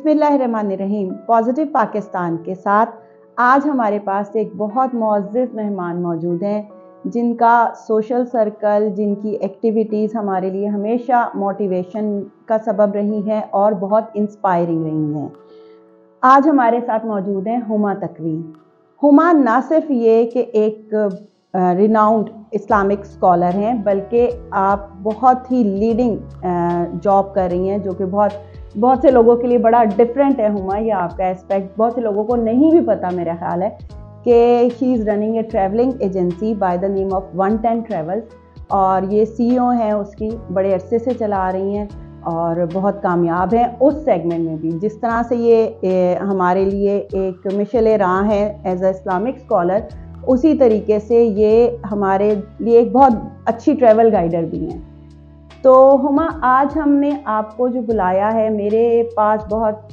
बिस्मिल्लाहिर्रहमानिर्रहीम। पॉजिटिव पाकिस्तान के साथ आज हमारे पास एक बहुत मुअज़्ज़िज़ मेहमान मौजूद हैं जिनका सोशल सर्कल, जिनकी एक्टिविटीज़ हमारे लिए हमेशा मोटिवेशन का सबब रही हैं और बहुत इंस्पायरिंग रही हैं। आज हमारे साथ मौजूद हैं हुमा तकवी। हुमा ना सिर्फ ये कि एक रिनाउंड इस्लामिक स्कॉलर हैं, बल्कि आप बहुत ही लीडिंग जॉब कर रही हैं, जो कि बहुत से लोगों के लिए बड़ा डिफरेंट है। हुमा, ये आपका एस्पेक्ट बहुत से लोगों को नहीं भी पता, मेरा ख्याल है कि she is running A travelling agency by the name of 110 travels, और ये CEO हैं उसकी, बड़े अरसे से चला रही हैं और बहुत कामयाब हैं उस सेगमेंट में भी। जिस तरह से ये हमारे लिए एक मिशल राह है एज अ इस्लामिक स्कॉलर, उसी तरीके से ये हमारे लिए एक बहुत अच्छी ट्रैवल गाइडर भी हैं। तो हुमा, आज हमने आपको जो बुलाया है, मेरे पास बहुत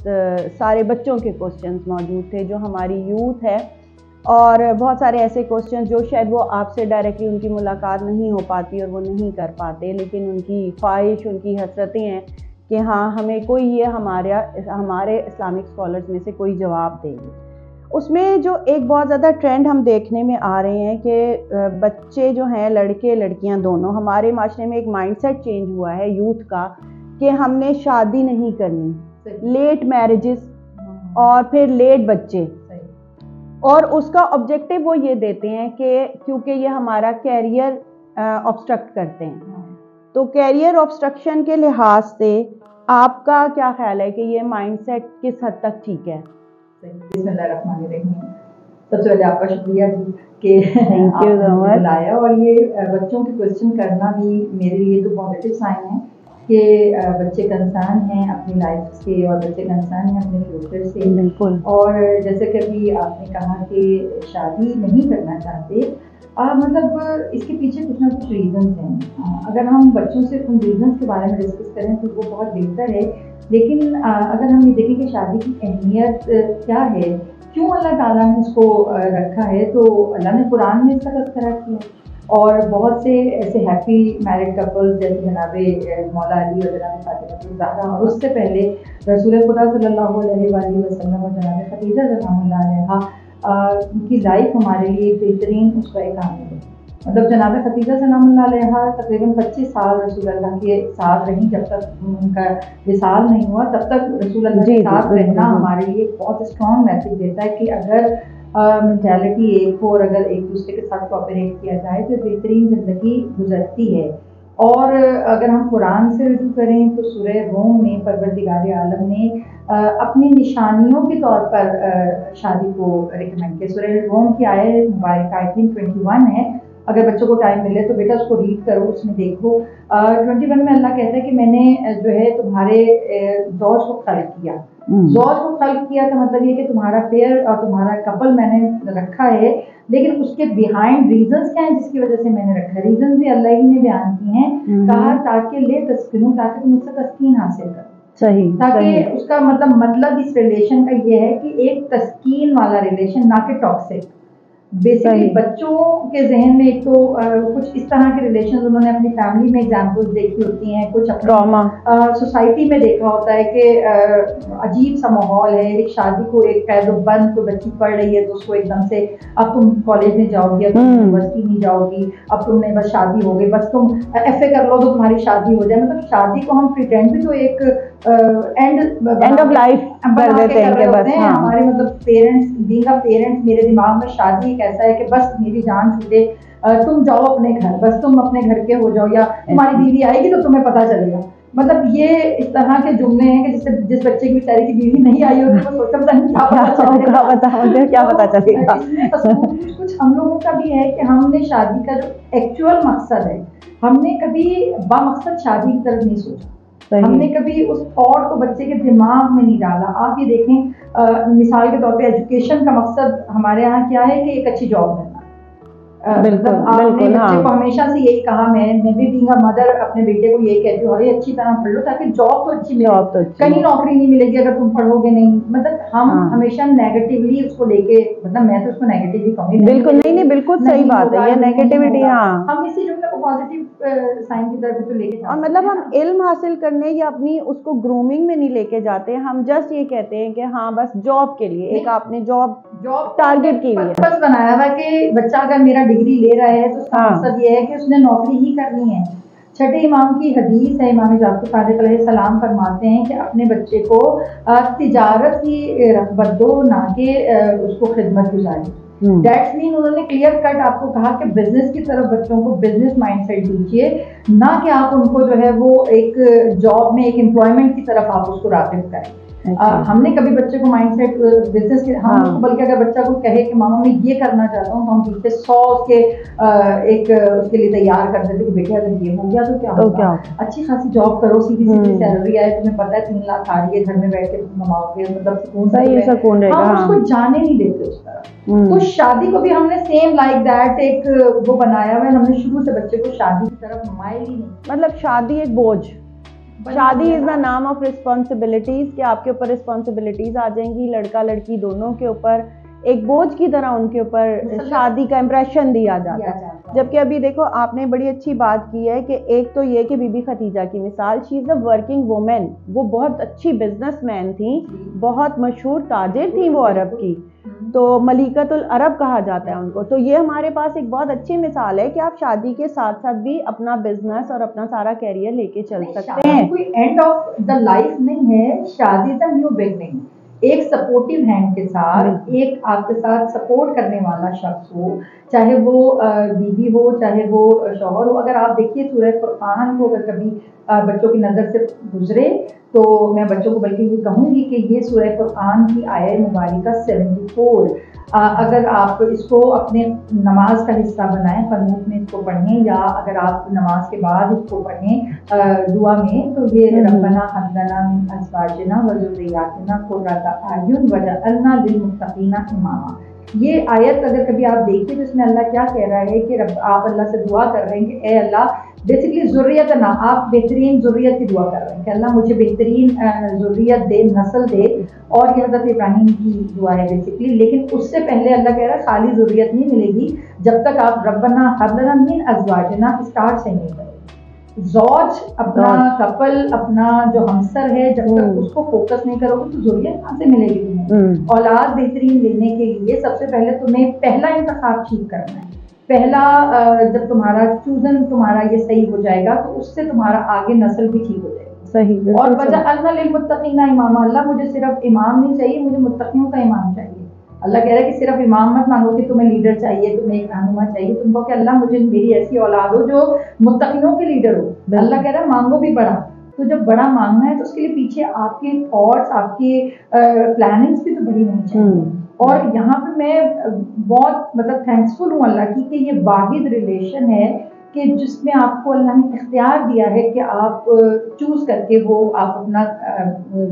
सारे बच्चों के क्वेश्चंस मौजूद थे जो हमारी यूथ है, और बहुत सारे ऐसे क्वेश्चंस जो शायद वो आपसे डायरेक्टली उनकी मुलाकात नहीं हो पाती और वो नहीं कर पाते, लेकिन उनकी ख्वाहिश, उनकी हसरतें हैं कि हाँ, हमें कोई ये हमारे इस्लामिक स्कॉलर्स में से कोई जवाब देगी। उसमें जो एक बहुत ज़्यादा ट्रेंड हम देखने में आ रहे हैं कि बच्चे जो हैं, लड़के लड़कियां दोनों, हमारे माशरे में एक माइंडसेट चेंज हुआ है यूथ का कि हमने शादी नहीं करनी, लेट मैरिजेस और फिर लेट बच्चे, और उसका ऑब्जेक्टिव वो ये देते हैं कि क्योंकि ये हमारा कैरियर ऑब्स्ट्रक्ट करते हैं। तो कैरियर ऑब्स्ट्रक्शन के लिहाज से आपका क्या ख्याल है कि ये माइंडसेट किस हद तक ठीक है? बिस्मिल्लाहिर्रहमानिर्रहीम। सबसे पहले आपका शुक्रिया जी कि आपने बुलाया, और ये बच्चों के क्वेश्चन करना भी मेरे लिए तो पॉजिटिव साइन है कि बच्चे कंसर्न हैं अपनी लाइफ से और बच्चे कंसर्न हैं अपने फ्यूचर से। बिल्कुल। और जैसे कि अभी आपने कहा कि शादी नहीं करना चाहते, मतलब इसके पीछे कुछ ना कुछ रीजंस हैं। अगर हम बच्चों से उन रीजंस के बारे में डिस्कस करें तो वो बहुत बेहतर है, लेकिन अगर हम ये देखें कि शादी की अहमियत क्या है, क्यों अल्लाह ताला ने इसको रखा है, तो अल्लाह ने कुरान में इसका तज़किरा किया, और बहुत से ऐसे हैप्पी मैरिड कपल्स जैसे जनाब मौला अली और जनाब फातिमा ज़हरा, और उससे पहले रसूल खुदा सल्लल्लाहु अलैहि वसल्लम और जनाब खदीजा सलामुल्लाह अलैहा, उनकी लाइफ हमारे लिए बेहतरीन उसका एक आमिल है। मतलब जनाब खदीजा सलामुल्लाह अलैहा तकरीबन 25 साल रसूल अल्लाह के साथ रहीं, जब तक उनका विसाल नहीं हुआ तब तक रसूल अल्लाह के साथ रहना हमारे लिए बहुत स्ट्रॉन्ग मैसेज देता है कि अगर मेंटालिटी एक हो और अगर एक दूसरे के साथ कोऑपरेट किया जाए तो बेहतरीन ज़िंदगी गुजरती है। और अगर हम कुरान से रुजू करें तो सूरह रूम में परवरदिगार आलम ने अपनी निशानियों के तौर पर शादी को रिकमेंड किया। सूरह रूम की आयत मुबारक आई थिंक 21 है, अगर बच्चों को टाइम मिले तो बेटा उसको रीड करो, उसमें देखो 21 में अल्लाह कहता है कि मैंने जो है तुम्हारे ज़ौज को खल्क किया। ज़ौज को खल्क किया का मतलब ये कि तुम्हारा पेयर और तुम्हारा कपल मैंने रखा है, लेकिन उसके बिहाइंड रीजंस क्या है जिसकी वजह से मैंने रखा है। रीजंस भी अल्लाह ही ने बयान किए हैं, कहा ताकि ले तस्कीन, ताकि तुम उससे तस्कीन हासिल करो। सही, ताकि उसका मतलब इस रिलेशन का ये है कि एक तस्कीन वाला रिलेशन, ना कि टॉक्सिक। बेसिकली बच्चों के जहन में एक तो कुछ इस तरह के रिलेशन उन्होंने अपनी फैमिली में एग्जाम्पल्स देखी होती हैं, कुछ ट्रॉमा सोसाइटी में देखा होता है कि अजीब सा माहौल है, एक शादी को एक कैद बंद, कोई बच्ची पढ़ रही है तो उसको एकदम से अब तुम कॉलेज नहीं जाओगी, अब तुम यूनिवर्सिटी नहीं जाओगी, अब तुमने बस शादी हो गई, बस तुम FA कर लो तो तुम्हारी शादी हो जाए। मतलब शादी को हम प्रिटेंड तो एक एंड ऑफ लाइफ कर देते हैं कि बस हमारे मतलब पेरेंट्स, बीइंग अ पेरेंट्स, मेरे दिमाग में शादी एक ऐसा है कि बस मेरी जान छूटे, तुम जाओ अपने घर, बस तुम अपने घर के हो जाओ, या तुम्हारी बीवी आएगी तो तुम्हें पता चलेगा। मतलब ये इस तरह के जुमले हैं कि जिस बच्चे की बेचारे की बीवी नहीं आई होगी वो सोचता पता नहीं क्या पता चलेगा। कुछ हम लोगों का भी है कि हमने शादी का जो एक्चुअल मकसद है, हमने कभी बामकसद शादी की तरफ नहीं सोचा, हमने कभी उस थॉट को बच्चे के दिमाग में नहीं डाला। आप ये देखें, मिसाल के तौर पे एजुकेशन का मकसद हमारे यहाँ क्या है कि एक अच्छी जॉब मिलना, बिल्कुल आपने बिल्कुल। बच्चे हाँ को हमेशा से यही कहा, मैं भी बीइंग अ मदर अपने बेटे को यही कहती हूँ, अरे अच्छी तरह पढ़ लो ताकि जॉब तो अच्छी मिले, जॉब तो अच्छी कहीं है। नौकरी नहीं मिलेगी अगर तुम पढ़ोगे नहीं। मतलब हम हाँ हमेशा नेगेटिवली उसको लेके, मतलब मैं तो उसको नेगेटिवली कहूँगी, बिल्कुल, नहीं नहीं बिल्कुल सही बात होगा, है, ये नहीं नेगेटिविटी। होगा। हाँ, हम इसी जुमले को पॉजिटिव साइन की तरफ भी तो लेके जा और सकते मतलब हैं हम ना। इल्म हासिल करने या अपनी उसको ग्रूमिंग में नहीं लेके जाते, हम जस्ट ये कहते हैं कि हाँ बस जॉब के लिए एक आपने जॉब जॉब टारगेट की हुई है। पर्पस बनाया हुआ कि बच्चा अगर मेरा डिग्री ले रहा है तो उसका हाँ मकसद ये है कि उसने नौकरी ही करनी है। छठे इमाम की हदीस है, इमाम जाफ़र सादिक अलैहिस्सलाम फरमाते हैं कि अपने बच्चे को तिजारत की रग़बत दो, ना कि उसको खिदमत गुजारी। दैट्स मीन उन्होंने क्लियर कट आपको कहा कि बिजनेस की तरफ बच्चों को बिजनेस माइंडसेट दीजिए, ना कि आप उनको जो है वो एक जॉब में एक एम्प्लॉयमेंट की तरफ आप उसको राग़िब करें। हमने कभी बच्चे को माइंडसेट बिजनेस के, हम उसको बल्कि अगर बच्चा को कहे कि मामा मैं ये करना चाहता हूँ, तो हम पीछे 100 उसके एक उसके लिए तैयार कर देते कि बेटे अगर ये हो गया तो क्या होगा, अच्छी खासी जॉब करो, सीधी सीधी सैलरी आए, तुम्हें पता है 3 लाख आ रही है, घर में बैठ के तुम कमाओगे, मतलब सुकून रहेगा। हम उसको जाने नहीं देते उस तरफ। तो शादी को भी हमने सेम लाइक दैट एक वो बनाया हुआ है, हमने शुरू से बच्चे को शादी की तरफ माइल ही नहीं, मतलब शादी एक बोझ, शादी इज द नाम ऑफ रिस्पॉन्सिबिलिटीज, कि आपके ऊपर रिस्पॉन्सिबिलिटीज आ जाएंगी, लड़का लड़की दोनों के ऊपर एक बोझ की तरह उनके ऊपर शादी का इम्प्रेशन दिया जाता है। जबकि अभी देखो आपने बड़ी अच्छी बात की है कि एक तो ये कि बीबी खदीजा की मिसाल, she is a working women, वो बहुत अच्छी बिजनेसमैन थी, बहुत मशहूर ताजिर थी वो अरब की, तो मलिकतुल अरब कहा जाता है उनको। तो ये हमारे पास एक बहुत अच्छी मिसाल है कि आप शादी के साथ साथ भी अपना बिजनेस और अपना सारा कैरियर लेके चल सकते हैं। कोई एंड ऑफ द लाइफ नहीं है, शादी द न्यू बिगनिंग। एक सपोर्टिव हैंड के साथ, एक आपके साथ सपोर्ट करने वाला शख्स हो, चाहे वो बीवी हो चाहे वो शौहर हो। अगर आप देखिए सूरह फुरकान को अगर कभी बच्चों की नज़र से गुजरे तो मैं बच्चों को बल्कि ये कहूँगी कि ये सूरह फुरकान की आयत मुबारिका 74, अगर आप इसको अपने नमाज का हिस्सा बनाएं, क़नूत में इसको पढ़ें, या अगर आप नमाज के बाद इसको पढ़ें दुआ में, तो ये रब्बना हब लना मिन अज़वाजिना व ज़ुर्रिय्यातिना क़ुर्रता अयुन वजअलना लिलमुत्तक़ीना इमामा। ये आयत अगर कभी आप देखिए तो इसमें अल्लाह क्या कह रहा है कि आप अल्लाह से दुआ कर रहे हैं कि ए अल्लाह, बेसिकली ज़ुर्रियत ना, आप बेहतरीन ज़ुर्रियत की दुआ कर रहे हैं कि अल्लाह मुझे बेहतरीन ज़ुर्रियत दे, नस्ल दे, और ये हज़रत इब्राहीम की दुआ है बेसिकली। लेकिन उससे पहले अल्लाह कह रहा है खाली ज़ुर्रियत नहीं मिलेगी जब तक आप रब्बना हब लना मिन अज़वाजिना स्टार्ट से नहीं करें। ज़ौज अपना कपल, अपना जो हमसर है, जब तक उसको फोकस नहीं करोगे तो ज़ुर्रियत कहाँ से मिलेगी तुम्हें। औलाद बेहतरीन लेने के लिए सबसे पहले तुम्हें पहला इंतखाब ठीक करना है। पहला जब तुम्हारा चूजन तुम्हारा ये सही हो जाएगा तो उससे तुम्हारा आगे नस्ल भी ठीक हो जाएगी। सही। और वजअलना लिलमुत्तक़ीना इमामा, अल्लाह मुझे सिर्फ इमाम नहीं चाहिए, मुझे मुत्तक़ियों का इमाम चाहिए। अल्लाह कह रहा है कि सिर्फ इमाम मत मांगो कि तुम्हें लीडर चाहिए, तुम्हें एक रहनुमा चाहिए, तुमको कि अल्लाह मुझे मेरी ऐसी औलाद हो जो मुत्तक़ियों के लीडर हो। अल्लाह कह रहा है मांगो भी बड़ा। तो जब बड़ा मांगना है तो उसके लिए पीछे आपके थॉट्स, आपके प्लानिंग्स भी तो बड़ी होनी चाहिए। और यहाँ पे मैं बहुत मतलब थैंक्सफुल हूँ अल्लाह की कि ये वाहिद रिलेशन है कि जिसमें आपको अल्लाह ने इख्तियार दिया है कि आप चूज करके वो आप अपना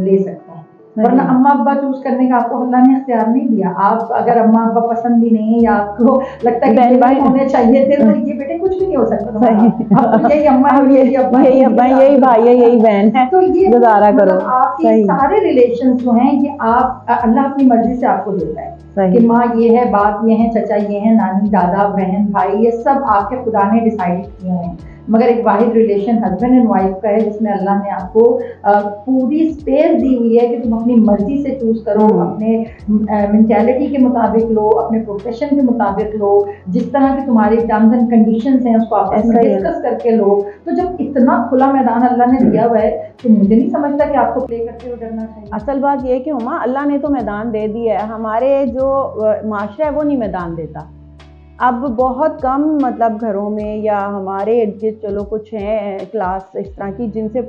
ले सकते हैं। वरना अम्मा अब्बा चूज करने का आपको अल्लाह ने इख्तियार नहीं दिया। आप अगर अम्मा अब्बा पसंद भी नहीं है या आपको लगता है कि ये भाई होने चाहिए थे, तो ये बेटे कुछ भी नहीं हो सकता तुम्हारा। अब यही अम्मा है, यही अब्बा, यही अब्बा, यही भाई है, यही बहन है, तो ये गुजारा करो। आपके सारे रिलेशन जो हैं ये आप अल्लाह अपनी मर्जी से आपको देता है कि माँ ये है, बाप ये है, चचा ये है, नानी, दादा, बहन, भाई, ये सब आपके खुदा ने डिसाइड किए हैं। मगर एक वाहिद रिलेशन हस्बैंड एंड वाइफ का है जिसमें अल्लाह ने आपको पूरी स्पेस दी हुई है कि तुम अपनी मर्जी से चूज करो, अपने मेंटालिटी के मुताबिक लो, अपने प्रोफेशन के मुताबिक लो, जिस तरह की तुम्हारी टर्म्स एंड कंडीशंस हैं उसको आपस में डिस्कस करके लो। तो जब इतना खुला मैदान अल्लाह ने दिया हुआ है तो मुझे नहीं समझता कि आपको प्ले करते हुए डरना चाहिए। असल बात ये है कि उमा अल्लाह ने तो मैदान दे दिया है, हमारे जो माशरा है वो नहीं मैदान देता। अब बहुत कम मतलब घरों में या हमारे इर्द-गिर्द चलो कुछ हैं क्लास इस तरह की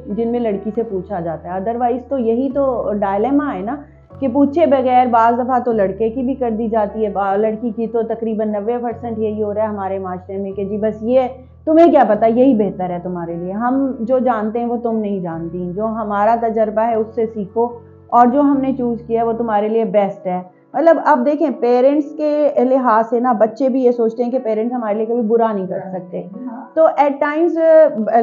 जिनमें लड़की से पूछा जाता है, अदरवाइज़ तो यही तो डायलेमा है ना कि पूछे बगैर बाज़ दफ़ा तो लड़के की भी कर दी जाती है, लड़की की तो तकरीबन 90% यही हो रहा है हमारे माशरे में कि जी बस ये तुम्हें क्या पता, यही बेहतर है तुम्हारे लिए, हम जो जानते हैं वो तुम नहीं जानती, जो हमारा तजर्बा है उससे सीखो और जो हमने चूज़ किया वो तुम्हारे लिए बेस्ट है। मतलब अब देखें पेरेंट्स के लिहाज से ना बच्चे भी ये सोचते हैं कि पेरेंट्स हमारे लिए कभी बुरा नहीं कर सकते। तो एट टाइम्स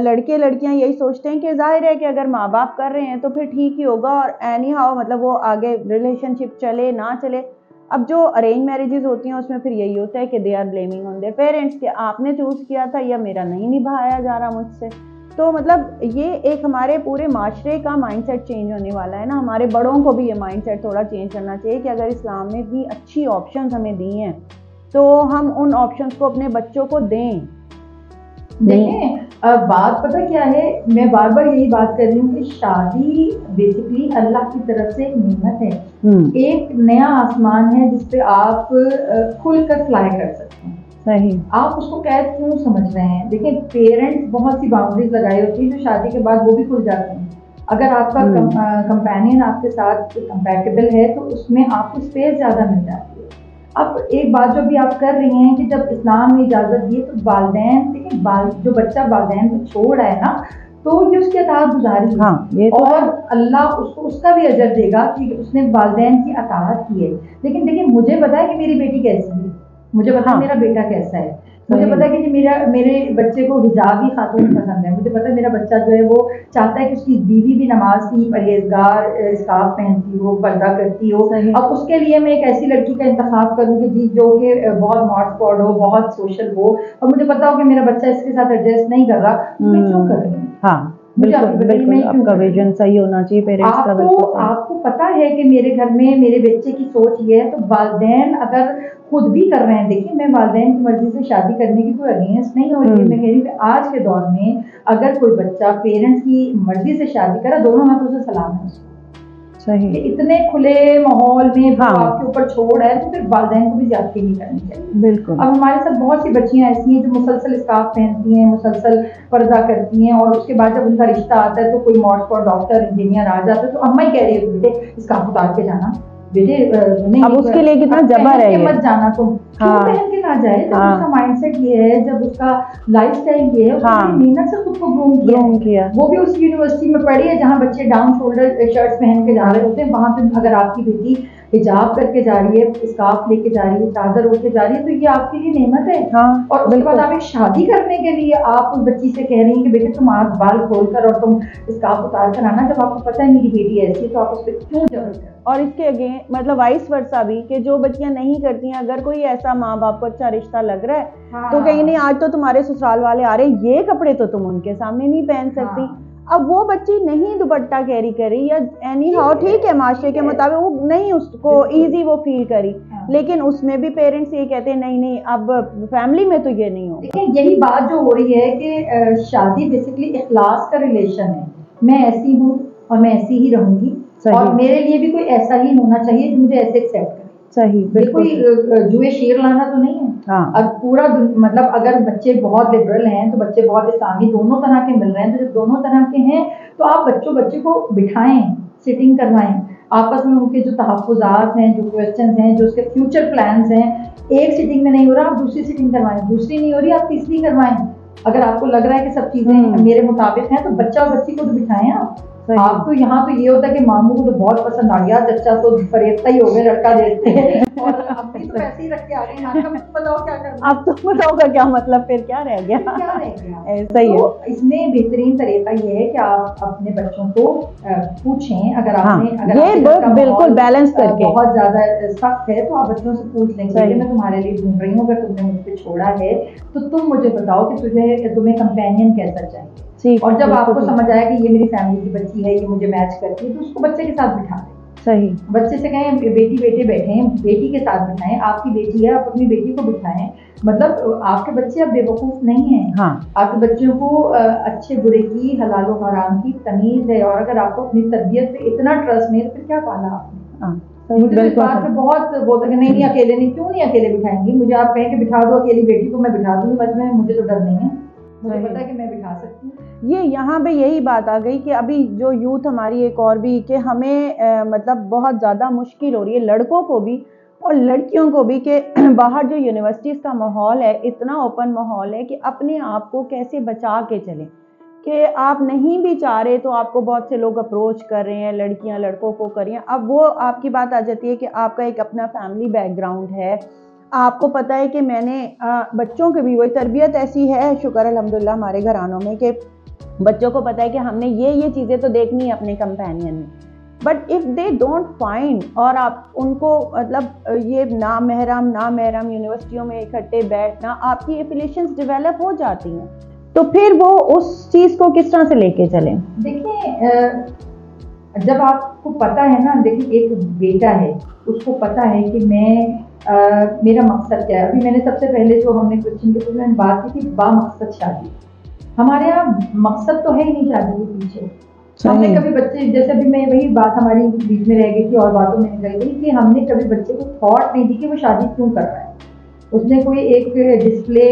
लड़के लड़कियां यही सोचते हैं कि जाहिर है कि अगर माँ बाप कर रहे हैं तो फिर ठीक ही होगा, और एनी हाउ मतलब वो आगे रिलेशनशिप चले ना चले। अब जो अरेंज मैरिजेस होती हैं उसमें फिर यही होता है कि they are blaming on their parents कि आपने चूज किया था या मेरा नहीं निभाया जा रहा मुझसे। तो मतलब ये एक हमारे पूरे माशरे का माइंडसेट चेंज होने वाला है ना। हमारे बड़ों को भी ये माइंडसेट थोड़ा चेंज करना चाहिए कि अगर इस्लाम ने इतनी अच्छी ऑप्शंस हमें दी हैं तो हम उन ऑप्शंस को अपने बच्चों को दें। देखें, बात पता क्या है, मैं बार बार यही बात कर रही हूँ कि शादी बेसिकली अल्लाह की तरफ से एक नेमत है, एक नया आसमान है जिसपे आप खुलकर फ्लाई कर सकते हैं। सही। आप उसको कैद क्यों समझ रहे हैं? देखिए, पेरेंट्स बहुत सी बाउंड्रीज लगाई होती है जो शादी के बाद वो भी खुल जाती हैं। अगर आपका कंपेनियन आपके साथ कंपैटिबल है तो उसमें आपको स्पेस ज़्यादा मिल जाती है। अब एक बात जो भी आप कर रही हैं कि जब इस्लाम ने इजाज़त दी तो वालिदैन, देखिए जो बच्चा वालिदैन को छोड़ रहा है ना, तो ये उसकी अताअत गुजारी है। हाँ, ये तो और अल्लाह उसको उसका भी अजर देगा कि उसने वालिदैन की अताअत की है। लेकिन देखिए, मुझे पता है कि मेरी बेटी कैसी है, मुझे पता है मेरा बेटा कैसा है, मुझे पता है कि मेरे बच्चे को हिजाबी खातून पसंद है, मुझे पता है मेरा बच्चा जो है वो चाहता है कि उसकी बीवी भी नमाज की परहेजगार, स्कार्फ पहनती हो, पर्दा करती हो। अब उसके लिए मैं एक ऐसी लड़की का इंतखाब करूँ कि जी जो कि बहुत मॉड स्पॉट हो, बहुत सोशल हो, और मुझे पता हो कि मेरा बच्चा इसके साथ एडजस्ट नहीं कर रहा, तो मैं क्यों कर रही हूँ? हाँ, बिल्कुल बिल्कुल, आपका विजन सही होना चाहिए पेरेंट्स का। आपको पता है कि मेरे घर में मेरे बच्चे की सोच ये है, तो वालिदैन अगर खुद भी कर रहे हैं, देखिए मैं वालिदैन की मर्जी से शादी करने की कोई अगेंस्ट नहीं हो रही है। मैं कह रही हूँ कि आज के दौर में अगर कोई बच्चा पेरेंट्स की मर्जी से शादी करे, दोनों हाथों से सलाम है उसको। सही। इतने खुले माहौल में आपके ऊपर छोड़ है तो फिर वालिदैन को भी ज्यादती नहीं करनी चाहिए। बिल्कुल। अब हमारे साथ बहुत सी बच्चियां ऐसी हैं जो मुसलसल स्कार्फ पहनती हैं, मुसलसल पर्दा करती हैं, और उसके बाद जब उनका रिश्ता आता है तो कोई मॉड डॉक्टर इंजीनियर आ जाता है तो अम्मा ही कह रही है बेटे स्कार्फ उतार के जाना, बेटे नहीं, अब उसके लिए कितना जबर है, मत जाना तुम। क्यों पहन के ना जाए? जब उसका माइंडसेट ये है, जब उसका लाइफस्टाइल ये है, उसने मेहनत से खुद को ग्रूम किया। वो भी उस यूनिवर्सिटी में पढ़ी है जहाँ बच्चे डाउन शोल्डर शर्ट्स पहन के जा रहे होते हैं। वहां पे अगर आपकी बेटी हिजाब करके जा रही है, स्कार्फ लेके जा रही है, चादर ओढ़ के जा रही है, तो ये आपके लिए नेमत है। और उसके बाद आप एक शादी करने के लिए आप उस बच्ची से कह रही हैं कि बेटे तुम आँख बाल खोल कर और तुम स्कार्फ उतार कर आना, जब आपको पता है मेरी बेटी ऐसी है, तो आप उस पर क्यों जरूरत है? और इसके अगेन मतलब वाइस वर्सा भी कि जो बच्चियां नहीं करती हैं, अगर कोई ऐसा माँ बाप को अच्छा रिश्ता लग रहा है तो कहीं नहीं, आज तो तुम्हारे ससुराल वाले आ रहे, ये कपड़े तो तुम उनके सामने नहीं पहन सकती। अब वो बच्ची नहीं दुपट्टा कैरी करी या एनी हाउ ठीक है माशरे के मुताबिक वो नहीं उसको इजी वो फील करी, लेकिन उसमें भी पेरेंट्स ये कहते हैं नहीं नहीं अब फैमिली में तो ये नहीं हो। देखिए, यही बात जो हो रही है कि शादी बेसिकली इखलास का रिलेशन है। मैं ऐसी हूँ और मैं ऐसी ही रहूंगी, और मेरे लिए भी कोई ऐसा ही होना चाहिए जो मुझे ऐसे एक्सेप्ट करे। सही, बिल्कुल। जुए शेर लाना तो नहीं है। अब पूरा मतलब अगर बच्चे बहुत लिबरल हैं तो बच्चे बहुत इस्लामी, दोनों तरह के मिल रहे हैं, तो जब दोनों तरह के हैं तो आप बच्चे को बिठाएं, सिटिंग करवाएं, आपस में उनके जो तहफ़्फ़ुज़ात हैं, जो क्वेश्चंस हैं, जो उसके फ्यूचर प्लान्स हैं, एक सिटिंग में नहीं हो रहा आप दूसरी सिटिंग करवाएं, दूसरी नहीं हो रही आप तीसरी करवाएं। अगर आपको लग रहा है कि सब चीज़ें मेरे मुताबिक हैं तो बच्चा और बच्ची को तो बिठाएं। आप तो यहाँ तो ये होता है कि मामू को तो बहुत पसंद आ गया, चचा तो फरेबता ही हो गए, लड़का देखते हैं, और अपनी तो पैसे ही रख के आ गए। अब बताओ क्या करना, अब तो बताओ का क्या मतलब, फिर क्या रह गया? ऐसा ही है। इसमें बेहतरीन तरीका ये है कि आप अपने बच्चों को पूछें, अगर आपने ये बिल्कुल बैलेंस करके बहुत ज्यादा सख्त है तो आप बच्चों से पूछ लेंगे कि मैं तुम्हारे लिए ढूंढ रही हूँ, अगर तुमने मुझ पर छोड़ा है तो तुम मुझे बताओ कि तुम्हें कंपेनियन कैसा चाहिए। और जब आपको समझ आया कि ये मेरी फैमिली की बच्ची है, ये मुझे मैच करती है, तो उसको बच्चे के साथ बिठा दें। सही। बच्चे से कहें बेटी बेटे बैठे हैं, बेटी के साथ बिठाएं, आपकी बेटी है आप अपनी बेटी को बिठाएं। मतलब आपके बच्चे अब बेवकूफ़ नहीं हैं। आपके बच्चों को अच्छे बुरे की, हलाल और हराम की तमीज़ है, और अगर आपको अपनी तरबियत पे इतना ट्रस्ट नहीं तो फिर क्या पाला आपने? मुझे इस बात पे बहुत बोलते हैं नहीं अकेले नहीं, क्यों नहीं अकेले बिठाएंगे? मुझे आप कहें कि बिठा दो अकेली बेटी को, मैं बिठा दूंगी, बस में मुझे तो डर नहीं है, मुझे पता है कि मैं बिठा सकती हूँ। ये यहाँ पे यही बात आ गई कि अभी जो यूथ हमारी एक और भी कि हमें मतलब बहुत ज़्यादा मुश्किल हो रही है लड़कों को भी और लड़कियों को भी कि बाहर जो यूनिवर्सिटीज़ का माहौल है इतना ओपन माहौल है कि अपने आप को कैसे बचा के चलें। कि आप नहीं भी चाह रहे तो आपको बहुत से लोग अप्रोच कर रहे हैं, लड़कियां लड़कों को कर रही हैं। अब वो आपकी बात आ जाती है कि आपका एक अपना फैमिली बैकग्राउंड है, आपको पता है कि मैंने बच्चों की भी वही तरबियत ऐसी है, शुक्र अल्हम्दुलिल्लाह हमारे घरानों में, कि बच्चों को पता है कि हमने ये चीज़ें तो देखनी है अपने कंपेनियन में। But if they don't find, और आप उनको मतलब ये नामहरम यूनिवर्सिटियों में इकट्ठे बैठना, आपकी एफिलिएशंस डेवलप हो जाती हैं, तो फिर वो उस चीज़ को किस तरह से लेके चलें? देखिए, जब आपको पता है ना, देखिए एक बेटा है, उसको पता है कि मेरा मकसद क्या है। अभी मैंने सबसे पहले जो हमने क्वेश्चन के मैंने बात की थी, बामकसद शादी। हमारे यहाँ मकसद तो है ही नहीं शादी के पीछे। हमने कभी बच्चे, जैसे अभी मैं वही बात हमारी बीच में रह गई थी और बातों में निकल गई कि हमने कभी बच्चे को थॉट नहीं दी कि वो शादी क्यों कर रहा है। उसने कोई एक डिस्प्ले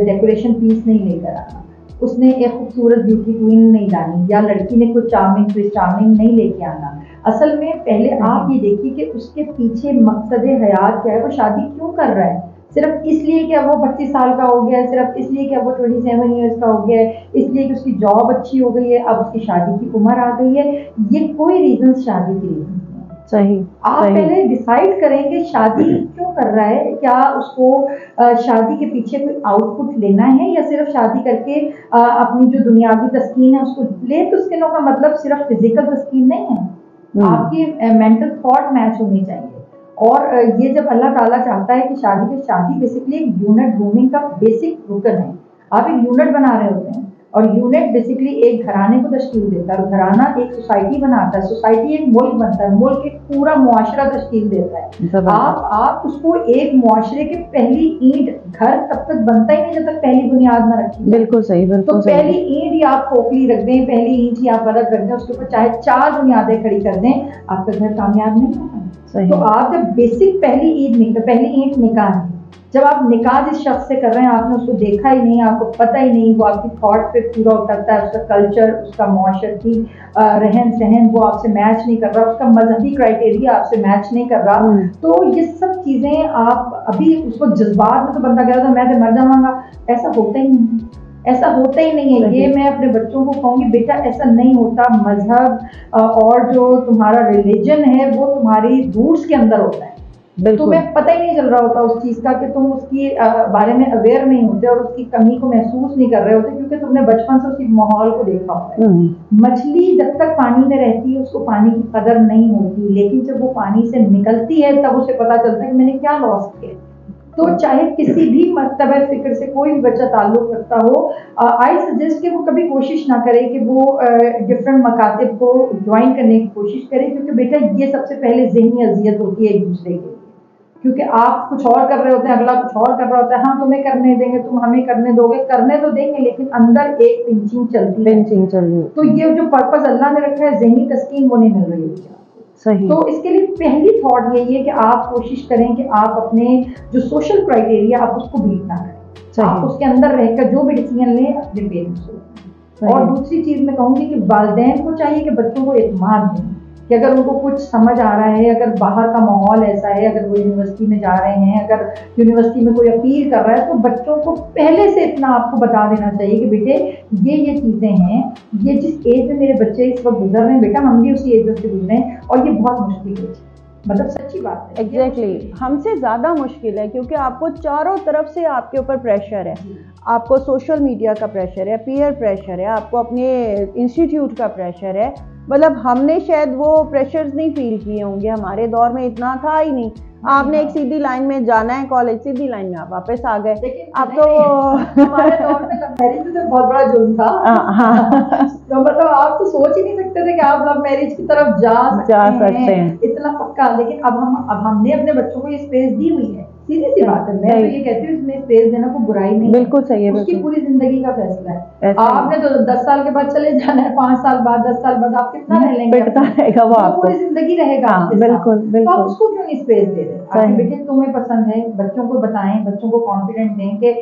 डेकोरेशन पीस नहीं लेकर आना, उसने एक खूबसूरत ब्यूटी क्वीन नहीं लानी, या लड़की ने कोई चार्मिंग नहीं लेके आना। असल में पहले आप ये देखिए कि उसके पीछे मकसद हयात क्या है, वो शादी क्यों कर रहा है। सिर्फ इसलिए कि अब वो 25 साल का हो गया है, सिर्फ इसलिए कि अब वो 27 ईयर्स का हो गया है, इसलिए कि उसकी जॉब अच्छी हो गई है, अब उसकी शादी की उम्र आ गई है, ये कोई रीजन शादी के रीजन नहीं है। सही। आप पहले डिसाइड करें कि शादी क्यों कर रहा है, क्या उसको शादी के पीछे कोई आउटपुट लेना है, या सिर्फ शादी करके अपनी जो दुनियावी तस्कीन है उसको ले। तो उसके का मतलब सिर्फ फिजिकल तस्कीन नहीं है, आपकी मेंटल थॉट मैच होनी चाहिए। और ये जब अल्लाह ताला चाहता है कि शादी बेसिकली एक यूनिट ग्रूमिंग का बेसिक रुकन है। आप एक यूनिट बना रहे होते हैं, और यूनिट बेसिकली एक घराने को तश्कील देता है, और घराना एक सोसाइटी बनाता है, सोसाइटी एक मुल्क बनता है, मुल्क एक पूरा मुआशरा तश्कील देता है। आप उसको एक मुआशरे के पहली ईंट, घर तब तक बनता ही नहीं जब तक पहली बुनियाद ना रखी। बिल्कुल सही, बिल्कुल तो पहली ईंट ही आप खोखली रख दें, पहली ईंट ही आप गलत रख दें, उसके ऊपर चाहे 4 बुनियादें खड़ी कर दें, आपका घर कामयाब नहीं होगा। तो आप जब बेसिक पहली ईंट निकाह है, जब आप निकाह जिस शख्स से कर रहे हैं, आपने उसको देखा ही नहीं, आपको पता ही नहीं, वो आपकी थॉट पे पूरा उतरता है, उसका कल्चर, उसका माशरती रहन सहन वो आपसे मैच नहीं कर रहा, उसका मजहबी क्राइटेरिया आपसे मैच नहीं कर रहा, तो ये सब चीज़ें आप अभी उसको जज्बात में तो बंदा कह रहा था मैं तो मर जाऊंगा, ऐसा होता ही नहीं, ऐसा होता ही नहीं है। ये मैं अपने बच्चों को कहूँगी, बेटा ऐसा नहीं होता। मजहब और जो तुम्हारा रिलीजन है वो तुम्हारी रूट्स के अंदर होता है, तुम्हें पता ही नहीं चल रहा होता उस चीज़ का, कि तुम उसकी बारे में अवेयर नहीं होते और उसकी कमी को महसूस नहीं कर रहे होते, क्योंकि तुमने बचपन से उसी माहौल को देखा होता है। मछली जब तक पानी में रहती है उसको पानी की कदर नहीं होती, लेकिन जब वो पानी से निकलती है तब उसे पता चलता है कि मैंने क्या लॉस किया। तो चाहे किसी भी मकतबा फिक्र से कोई भी बच्चा ताल्लुक़ रखता हो, आई सजेस्ट कि वो कभी कोशिश ना करे कि वो डिफरेंट मकातिब को ज्वाइन करने की कोशिश करे, क्योंकि बेटा ये सबसे पहले ज़हनी अजियत होती है एक दूसरे के लिए, क्योंकि आप कुछ और कर रहे होते हैं, अगला कुछ और कर रहा होता है। हाँ तुम्हें करने देंगे, तुम हमें करने दोगे, करने तो देंगे, लेकिन अंदर एक पिंचिंग चलती है। तो ये जो पर्पस अल्लाह ने रखा है, ज़हनी तस्कीन, वो नहीं मिल रही होती। सही। तो इसके लिए पहली थॉट यही है कि आप कोशिश करें कि आप अपने जो सोशल क्राइटेरिया आप उसको बीट ना करें, आप उसके अंदर रहकर जो भी डिसीजन लें अपने पेरेंट्स को। और दूसरी चीज़ मैं कहूँगी कि वालिदैन को चाहिए कि बच्चों को एतमाद दें, कि अगर उनको कुछ समझ आ रहा है, अगर बाहर का माहौल ऐसा है, अगर वो यूनिवर्सिटी में जा रहे हैं, अगर यूनिवर्सिटी में कोई अपील कर रहा है, तो बच्चों को पहले से इतना आपको बता देना चाहिए कि बेटे ये चीज़ें हैं, ये जिस एज में मेरे बच्चे इस वक्त गुजर रहे हैं, बेटा हम भी उसी एज से गुजरे हैं, और ये बहुत मुश्किल है, मतलब सच्ची बात है। एग्जैक्टली हमसे ज़्यादा मुश्किल है, क्योंकि आपको चारों तरफ से आपके ऊपर प्रेशर है, आपको सोशल मीडिया का प्रेशर है, पीयर प्रेशर है, आपको अपने इंस्टीट्यूट का प्रेशर है। मतलब हमने शायद वो प्रेशर्स नहीं फील किए होंगे, हमारे दौर में इतना था ही नहीं। आपने एक सीधी लाइन में जाना है कॉलेज, सीधी लाइन में आप वापस आ गए। अब तो हमारे दौर में लव मैरिज तो बहुत बड़ा जुर्म था। तो मतलब आप तो सोच ही नहीं सकते थे कि आप लव मैरिज की तरफ जा सकते हैं इतना पक्का। लेकिन अब हमने अपने बच्चों को ये स्पेस दी हुई है, सीधी सी बात है। मैं तो ये कहती हूँ इसमें स्पेस देना कोई बुराई नहीं, बिल्कुल सही है, उसकी पूरी जिंदगी का फैसला है। आपने तो 10 साल के बाद चले जाना है, 5 साल बाद, 10 साल बाद आप कितना रह लेंगे, वो आपको पूरी जिंदगी रहेगा। बिल्कुल बिल्कुल। तो उसको क्यों नहीं स्पेस दे रहे? आपके बेटे तुम्हें पसंद है, बच्चों को बताएं, बच्चों को कॉन्फिडेंट दें कि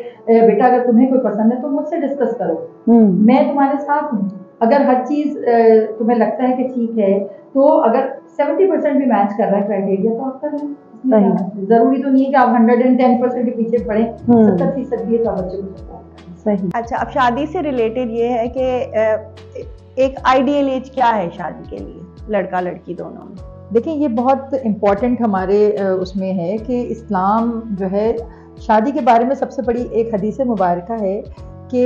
बेटा अगर तुम्हें कोई पसंद है तो मुझसे डिस्कस करो, मैं तुम्हारे साथ हूँ। अगर हर चीज तुम्हें लगता है कि ठीक है, तो अगर 70% भी मैच कर रहा है क्राइटेरिया तो आप करें। जरूरी तो नहीं है कि आप 110% के पीछे पड़े, 70% भी तो बच्चे को सपोर्ट करें। सही। अच्छा, अब शादी से रिलेटेड ये है कि एक आइडियल एज क्या है शादी के लिए, लड़का लड़की दोनों में? देखिए, ये बहुत इम्पॉर्टेंट हमारे उसमें है कि इस्लाम जो है शादी के बारे में सबसे बड़ी एक हदीस मुबारका है कि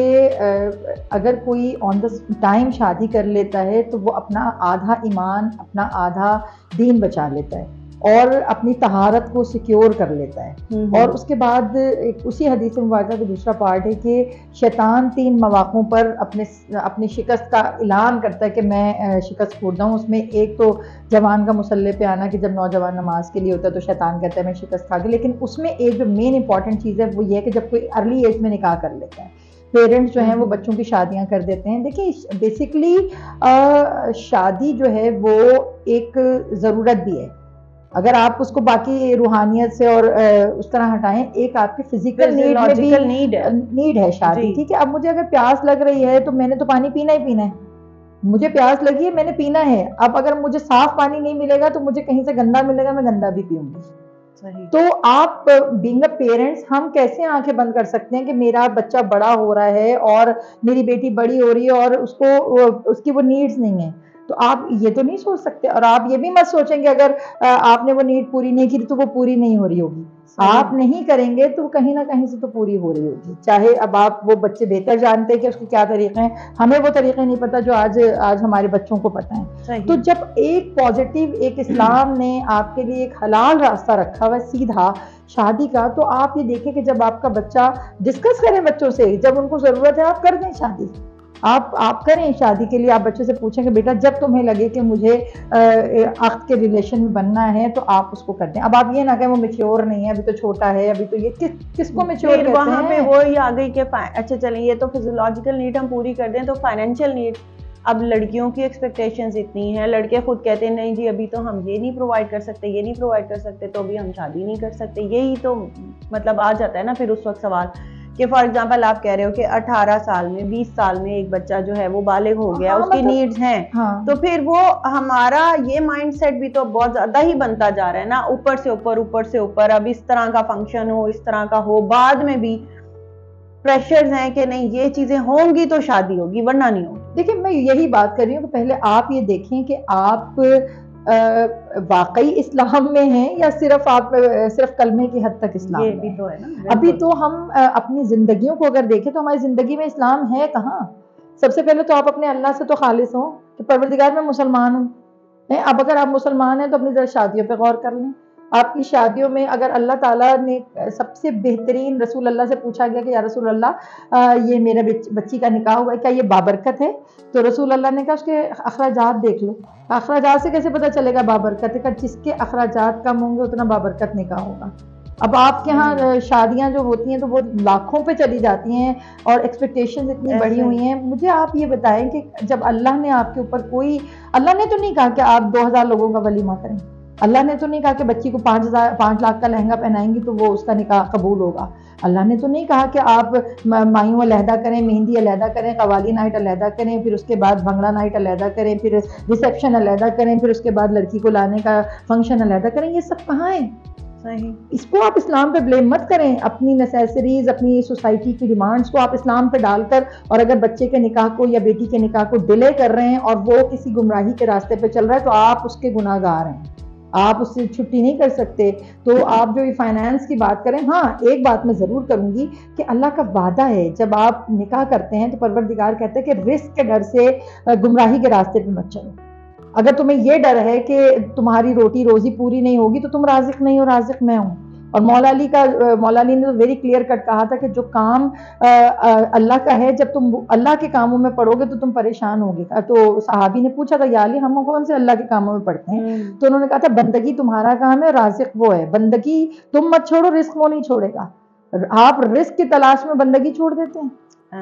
अगर कोई ऑन द टाइम शादी कर लेता है तो वो अपना आधा ईमान, अपना आधा दीन बचा लेता है और अपनी तहारत को सिक्योर कर लेता है। और उसके बाद एक उसी हदीस मुबारका का दूसरा पार्ट है कि शैतान 3 मौक़ों पर अपनी शिकस्त का ऐलान करता है कि मैं शिकस्त खोरदा हूँ। उसमें एक तो जवान का मुसल्ले पे आना, कि जब नौजवान नमाज के लिए होता है तो शैतान कहता है मैं शिकस्त खा गया। लेकिन उसमें एक जो मेन इंपॉर्टेंट चीज़ है वो ये है कि जब कोई अर्ली एज में निकाह कर लेता है, पेरेंट्स जो हैं वो बच्चों की शादियां कर देते हैं। देखिए, बेसिकली शादी जो है वो एक ज़रूरत भी है, अगर आप उसको बाकी रूहानियत से और उस तरह हटाएं, एक आपकी फिजिकल नीड में भी नीड है शादी, ठीक है। अब मुझे अगर प्यास लग रही है तो मैंने तो पानी पीना ही पीना है, मुझे प्यास लगी है, मैंने पीना है। अब अगर मुझे साफ पानी नहीं मिलेगा तो मुझे कहीं से गंदा मिलेगा, मैं गंदा भी पीऊंगी। तो आप बीइंग अ पेरेंट्स, हम कैसे आंखें बंद कर सकते हैं कि मेरा बच्चा बड़ा हो रहा है और मेरी बेटी बड़ी हो रही है और उसकी वो नीड्स नहीं है, तो आप ये तो नहीं सोच सकते। और आप ये भी मत सोचेंगे अगर आपने वो नीड पूरी नहीं की तो वो पूरी नहीं हो रही होगी। आप नहीं करेंगे तो कहीं ना कहीं से तो पूरी हो रही होगी। चाहे अब आप वो बच्चे बेहतर जानते हैं कि उसके क्या तरीके हैं, हमें वो तरीके नहीं पता जो आज हमारे बच्चों को पता है। तो जब एक पॉजिटिव, एक इस्लाम ने आपके लिए एक हलाल रास्ता रखा हुआ सीधा शादी का, तो आप ये देखें कि जब आपका बच्चा, डिस्कस करें बच्चों से, जब उनको जरूरत है आप कर दें शादी, आप करें शादी के लिए। आप बच्चे से पूछें कि बेटा जब तुम्हें लगे कि मुझे अख्त के रिलेशन में बनना है तो आप उसको कर दें। अब आप ये ना कहें वो मैच्योर नहीं है, अभी तो छोटा है, अभी तो ये किसको मैच्योर कहते हैं? वहाँ पे वो ही आ गई कि अच्छा चलें, ये तो फिजियोलॉजिकल नीड हम पूरी कर दें, तो फाइनेंशियल नीड, अब लड़कियों की एक्सपेक्टेशंस इतनी हैं, लड़के खुद कहते हैं नहीं जी अभी तो हम ये नहीं प्रोवाइड कर सकते, ये नहीं प्रोवाइड कर सकते, तो अभी हम शादी नहीं कर सकते। यही तो मतलब आ जाता है ना फिर उस वक्त सवाल कि फॉर एग्जांपल आप कह रहे हो कि 18 साल में, 20 साल में एक बच्चा जो है वो बालिग हो गया, उसकी नीड्स हैं, तो फिर वो हमारा ये माइंडसेट भी तो बहुत ज्यादा ही बनता जा रहा है ना, ऊपर से ऊपर, ऊपर से ऊपर। अब इस तरह का फंक्शन हो, इस तरह का हो, बाद में भी प्रेशर्स हैं कि नहीं ये चीजें होंगी तो शादी होगी वरना नहीं होगी। देखिए, मैं यही बात कर रही हूँ कि पहले आप ये देखें कि आप वाकई इस्लाम में हैं या सिर्फ कलमे की हद तक इस्लाम ये भी तो है ना। अभी तो हम अपनी जिंदगियों को अगर देखें तो हमारी जिंदगी में इस्लाम है कहाँ। सबसे पहले तो आप अपने अल्लाह से तो खालिस हो कि परवरदिगार मैं मुसलमान हूँ। अब अगर आप मुसलमान हैं तो अपनी जरा शादियों पे गौर कर लें। आपकी शादियों में अगर अल्लाह ताला ने सबसे बेहतरीन, रसूल अल्लाह से पूछा गया कि या रसूल अल्लाह ये मेरे बच्ची का निकाह हुआ है, क्या ये बाबरकत है? तो रसूल अल्लाह ने कहा उसके अखराजात देख लो। अखराजात से कैसे पता चलेगा बाबरकत है? का जिसके अखराजात कम होंगे उतना बाबरकत निकाह होगा। अब आपके यहाँ शादियाँ जो होती हैं तो वो लाखों पे चली जाती हैं और एक्सपेक्टेशंस इतनी बढ़ी हुई हैं। मुझे आप ये बताएं कि जब अल्लाह ने आपके ऊपर अल्लाह ने तो नहीं कहा कि आप 2000 लोगों का वलीमा करें, अल्लाह ने तो नहीं कहा कि बच्ची को 5 लाख का लहंगा पहनाएंगी तो वो उसका निकाह कबूल होगा, अल्लाह ने तो नहीं कहा कि आप मायूं अलहदा करें, मेहंदी अलहदा करें, कवाली नाइट अलहदा करें, फिर उसके बाद भंगड़ा नाइट अलहदा करें, फिर रिसेप्शन अलहदा करें, फिर उसके बाद लड़की को लाने का फंक्शन अलहदा करें। ये सब कहाँ है? सही। इसको आप इस्लाम पे ब्लेम मत करें। अपनी नेसेसरीज, अपनी सोसाइटी की डिमांड्स को आप इस्लाम पे डालकर, और अगर बच्चे के निकाह को या बेटी के निकाह को डिले कर रहे हैं और वो किसी गुमराही के रास्ते पे चल रहा है तो आप उसके गुनाहगार हैं, आप उससे छुट्टी नहीं कर सकते। तो आप जो ये फाइनेंस की बात करें, हाँ एक बात मैं ज़रूर करूँगी कि अल्लाह का वादा है जब आप निकाह करते हैं तो परवरदिगार कहते हैं कि रिस्क के डर से गुमराही के रास्ते पे मत चलो। अगर तुम्हें ये डर है कि तुम्हारी रोटी रोजी पूरी नहीं होगी तो तुम राज़िक नहीं हो, राज़िक मैं हूँ। और मौला अली ने तो वेरी क्लियर कट कहा था कि जो काम अल्लाह का है, जब तुम अल्लाह के कामों में पढ़ोगे तो तुम परेशान होगे। तो सहाबी ने पूछा था, या अली हम कौन से अल्लाह के कामों में पढ़ते हैं? तो उन्होंने कहा था बंदगी तुम्हारा काम है, राज़िक वो है। बंदगी तुम मत छोड़ो, रिस्क वो नहीं छोड़ेगा। आप रिस्क की तलाश में बंदगी छोड़ देते हैं।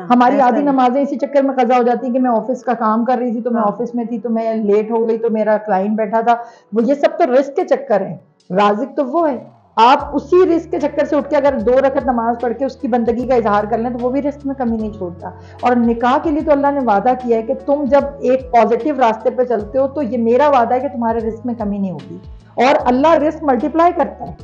हमारी आधी नमाजें इसी चक्कर में कज़ा हो जाती है कि मैं ऑफिस का काम कर रही थी तो मैं ऑफिस में थी तो मैं लेट हो गई तो मेरा क्लाइंट बैठा था। वो ये सब तो रिस्क के चक्कर है, राज़िक तो वो है। आप उसी रिस्क के चक्कर से उठ के अगर 2 रकअत नमाज पढ़ के उसकी बंदगी का इजहार कर लें तो वो भी रिस्क में कमी नहीं छोड़ता। और निकाह के लिए तो अल्लाह ने वादा किया है कि तुम जब एक पॉजिटिव रास्ते पे चलते हो तो ये मेरा वादा है कि तुम्हारे रिस्क में कमी नहीं होगी। और अल्लाह रिस्क मल्टीप्लाई करता है।